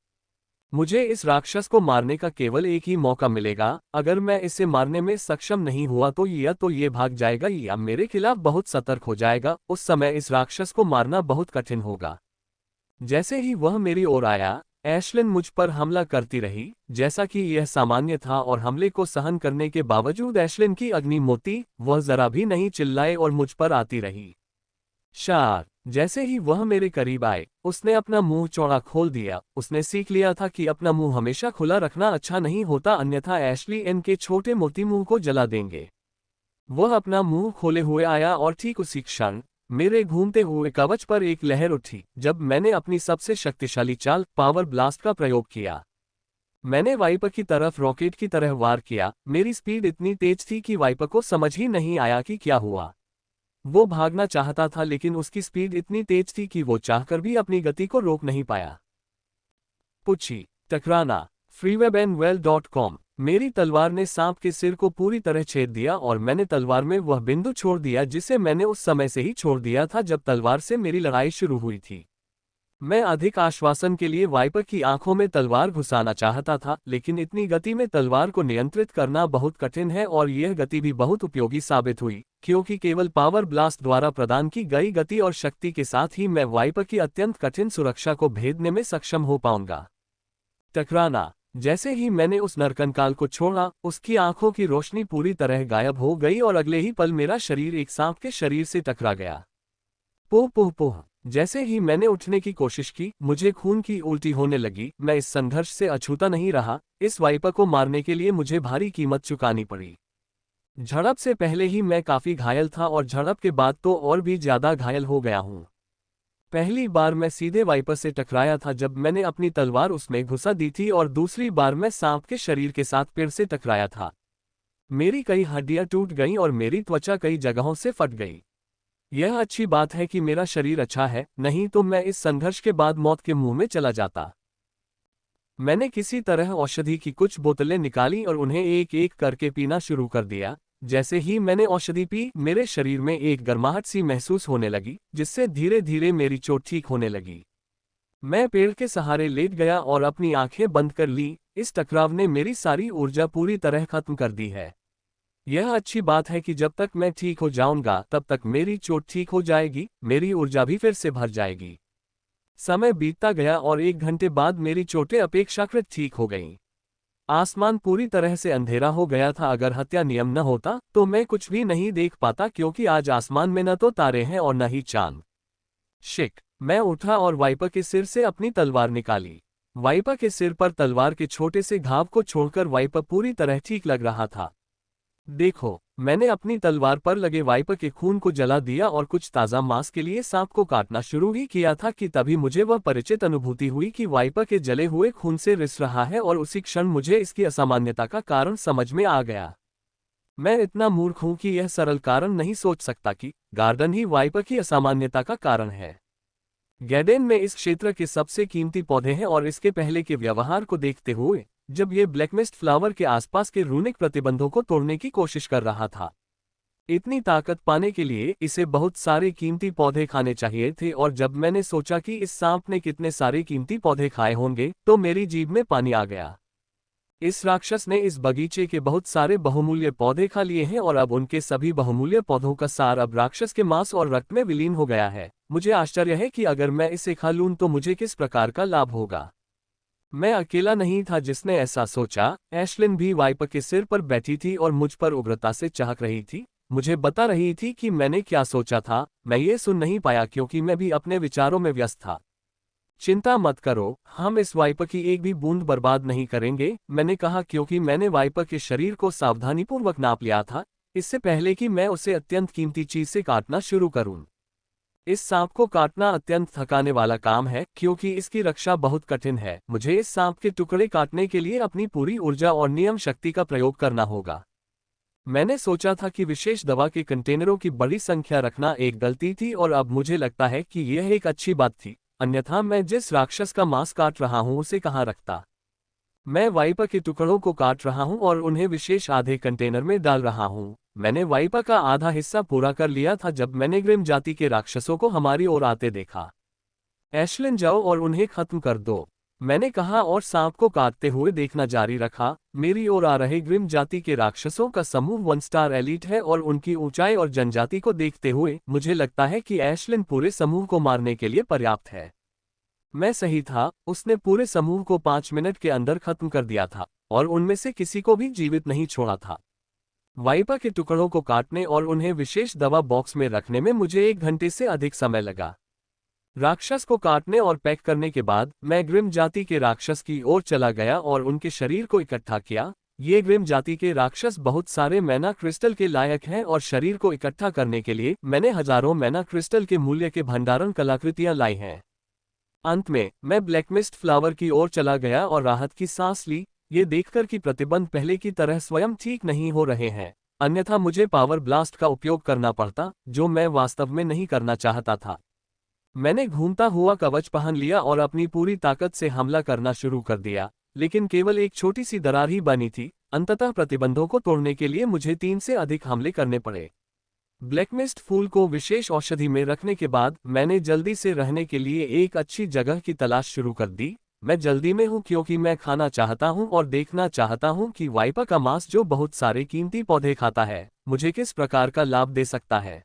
मुझे इस राक्षस को मारने का केवल एक ही मौका मिलेगा। अगर मैं इसे मारने में सक्षम नहीं हुआ तो ये भाग जाएगा या मेरे खिलाफ बहुत सतर्क हो जाएगा। उस समय इस राक्षस को मारना बहुत कठिन होगा। जैसे ही वह मेरी ओर आया, एशलिन मुझ पर हमला करती रही। जैसा कि यह सामान्य था और हमले को सहन करने के बावजूद एशलिन की अग्निमोती, वह जरा भी नहीं चिल्लाए और मुझ पर आती रही। शार, जैसे ही वह मेरे करीब आए, उसने अपना मुंह चौड़ा खोल दिया। उसने सीख लिया था कि अपना मुंह हमेशा खुला रखना अच्छा नहीं होता, अन्यथा एशली एन के छोटे मोती मुंह को जला देंगे। वह अपना मुंह खोले हुए आया और ठीक उसी क्षण मेरे घूमते हुए कवच पर एक लहर उठी जब मैंने अपनी सबसे शक्तिशाली चाल पावर ब्लास्ट का प्रयोग किया। मैंने वाइपर की तरफ रॉकेट की तरह वार किया। मेरी स्पीड इतनी तेज थी कि वाइपर को समझ ही नहीं आया कि क्या हुआ। वो भागना चाहता था लेकिन उसकी स्पीड इतनी तेज थी कि वो चाहकर भी अपनी गति को रोक नहीं पाया। पुच्छी टकराना freewebandwell.com। मेरी तलवार ने सांप के सिर को पूरी तरह छेद दिया और मैंने तलवार में वह बिंदु छोड़ दिया जिसे मैंने उस समय से ही छोड़ दिया था जब तलवार से मेरी लड़ाई शुरू हुई थी। मैं अधिक आश्वासन के लिए वाइपर की आंखों में तलवार घुसाना चाहता था, लेकिन इतनी गति में तलवार को नियंत्रित करना बहुत कठिन है और यह गति भी बहुत उपयोगी साबित हुई, क्योंकि केवल पावर ब्लास्ट द्वारा प्रदान की गई गति और शक्ति के साथ ही मैं वाइपर की अत्यंत कठिन सुरक्षा को भेदने में सक्षम हो पाऊंगा। टकराना। जैसे ही मैंने उस नरकंकाल को छोड़ा, उसकी आंखों की रोशनी पूरी तरह गायब हो गई और अगले ही पल मेरा शरीर एक सांप के शरीर से टकरा गया। पोह पोह पोह। जैसे ही मैंने उठने की कोशिश की, मुझे खून की उल्टी होने लगी। मैं इस संघर्ष से अछूता नहीं रहा। इस वाइपर को मारने के लिए मुझे भारी कीमत चुकानी पड़ी। झड़प से पहले ही मैं काफी घायल था और झड़प के बाद तो और भी ज्यादा घायल हो गया हूं। पहली बार मैं सीधे वाइपर से टकराया था जब मैंने अपनी तलवार उसमें घुसा दी थी और दूसरी बार मैं सांप के शरीर के साथ पेड़ से टकराया था। मेरी कई हड्डियां टूट गईं और मेरी त्वचा कई जगहों से फट गई। यह अच्छी बात है कि मेरा शरीर अच्छा है, नहीं तो मैं इस संघर्ष के बाद मौत के मुंह में चला जाता। मैंने किसी तरह औषधि की कुछ बोतलें निकाली और उन्हें एक एक करके पीना शुरू कर दिया। जैसे ही मैंने औषधि पी, मेरे शरीर में एक गर्माहट सी महसूस होने लगी, जिससे धीरे धीरे मेरी चोट ठीक होने लगी। मैं पेड़ के सहारे लेट गया और अपनी आंखें बंद कर ली। इस टकराव ने मेरी सारी ऊर्जा पूरी तरह खत्म कर दी है। यह अच्छी बात है कि जब तक मैं ठीक हो जाऊंगा तब तक मेरी चोट ठीक हो जाएगी, मेरी ऊर्जा भी फिर से भर जाएगी। समय बीतता गया और 1 घंटे बाद मेरी चोटें अपेक्षाकृत ठीक हो गईं। आसमान पूरी तरह से अंधेरा हो गया था। अगर हत्या नियम न होता तो मैं कुछ भी नहीं देख पाता, क्योंकि आज आसमान में न तो तारे हैं और न ही चांद। शिक। मैं उठा और वाइपर के सिर से अपनी तलवार निकाली। वाइपर के सिर पर तलवार के छोटे से घाव को छोड़कर वाइपर पूरी तरह ठीक लग रहा था। देखो, मैंने अपनी तलवार पर लगे वाइपर के खून को जला दिया और कुछ ताज़ा मांस के लिए सांप को काटना शुरू ही किया था कि तभी मुझे वह परिचित अनुभूति हुई कि वाइपर के जले हुए खून से रिस रहा है और उसी क्षण मुझे इसकी असामान्यता का कारण समझ में आ गया। मैं इतना मूर्ख हूं कि यह सरल कारण नहीं सोच सकता कि गार्डन ही वाइपर की असामान्यता का कारण है। गैडेन में इस क्षेत्र के सबसे कीमती पौधे हैं और इसके पहले के व्यवहार को देखते हुए, जब ये ब्लैकमिस्ट फ्लावर के आसपास के रूनिक प्रतिबंधों को तोड़ने की कोशिश कर रहा था, इतनी ताकत पाने के लिए इसे बहुत सारे कीमती पौधे खाने चाहिए थे। और जब मैंने सोचा कि इस सांप ने कितने सारे कीमती पौधे खाए होंगे, तो मेरी जीभ में पानी आ गया। इस राक्षस ने इस बगीचे के बहुत सारे बहुमूल्य पौधे खा लिए हैं और अब उनके सभी बहुमूल्य पौधों का सार अब राक्षस के मांस और रक्त में विलीन हो गया है। मुझे आश्चर्य है कि अगर मैं इसे खा लूं तो मुझे किस प्रकार का लाभ होगा। मैं अकेला नहीं था जिसने ऐसा सोचा। एशलिन भी वाइपर के सिर पर बैठी थी और मुझ पर उग्रता से चाहक रही थी, मुझे बता रही थी कि मैंने क्या सोचा था। मैं ये सुन नहीं पाया क्योंकि मैं भी अपने विचारों में व्यस्त था। चिंता मत करो, हम इस वाइपर की एक भी बूंद बर्बाद नहीं करेंगे, मैंने कहा, क्योंकि मैंने वाइपर के शरीर को सावधानीपूर्वक नाप लिया था, इससे पहले कि मैं उसे अत्यंत कीमती चीज से काटना शुरू करूं। इस सांप को काटना अत्यंत थकाने वाला काम है क्योंकि इसकी रक्षा बहुत कठिन है। मुझे इस सांप के टुकड़े काटने के लिए अपनी पूरी ऊर्जा और नियम शक्ति का प्रयोग करना होगा। मैंने सोचा था कि विशेष दवा के कंटेनरों की बड़ी संख्या रखना एक गलती थी और अब मुझे लगता है कि यह एक अच्छी बात थी। अन्यथा मैं जिस राक्षस का मांस काट रहा हूं उसे कहाँ रखता। मैं वाइपर के टुकड़ों को काट रहा हूं और उन्हें विशेष आधे कंटेनर में डाल रहा हूं। मैंने वाइपर का आधा हिस्सा पूरा कर लिया था जब मैंने ग्रिम जाति के राक्षसों को हमारी ओर आते देखा। एशलिन, जाओ और उन्हें खत्म कर दो, मैंने कहा और सांप को काटते हुए देखना जारी रखा। मेरी ओर आ रहे ग्रिम जाति के राक्षसों का समूह 1 स्टार एलीट है और उनकी ऊंचाई और जनजाति को देखते हुए मुझे लगता है कि एशलिन पूरे समूह को मारने के लिए पर्याप्त है। मैं सही था, उसने पूरे समूह को 5 मिनट के अंदर खत्म कर दिया था और उनमें से किसी को भी जीवित नहीं छोड़ा था। वाइपर के टुकड़ों को काटने और उन्हें विशेष दवा बॉक्स में रखने में मुझे 1 घंटे से अधिक समय लगा। राक्षस को काटने और पैक करने के बाद मैं ग्रिम जाति के राक्षस की ओर चला गया और उनके शरीर को इकट्ठा किया। ये ग्रिम जाति के राक्षस बहुत सारे मैना क्रिस्टल के लायक हैं और शरीर को इकट्ठा करने के लिए मैंने हजारों मैना क्रिस्टल के मूल्य के भंडारण कलाकृतियां लाई हैं। अंत में मैं ब्लैकमिस्ट फ्लावर की ओर चला गया और राहत की सांस ली, ये देखकर कि प्रतिबंध पहले की तरह स्वयं ठीक नहीं हो रहे हैं, अन्यथा मुझे पावर ब्लास्ट का उपयोग करना पड़ता, जो मैं वास्तव में नहीं करना चाहता था। मैंने घूमता हुआ कवच पहन लिया और अपनी पूरी ताकत से हमला करना शुरू कर दिया, लेकिन केवल एक छोटी सी दरार ही बनी थी। अंततः प्रतिबंधों को तोड़ने के लिए मुझे 3 से अधिक हमले करने पड़े। ब्लैकमिस्ट फूल को विशेष औषधि में रखने के बाद मैंने जल्दी से रहने के लिए एक अच्छी जगह की तलाश शुरू कर दी। मैं जल्दी में हूं क्योंकि मैं खाना चाहता हूं और देखना चाहता हूं कि वाइपर का मांस, जो बहुत सारे कीमती पौधे खाता है, मुझे किस प्रकार का लाभ दे सकता है।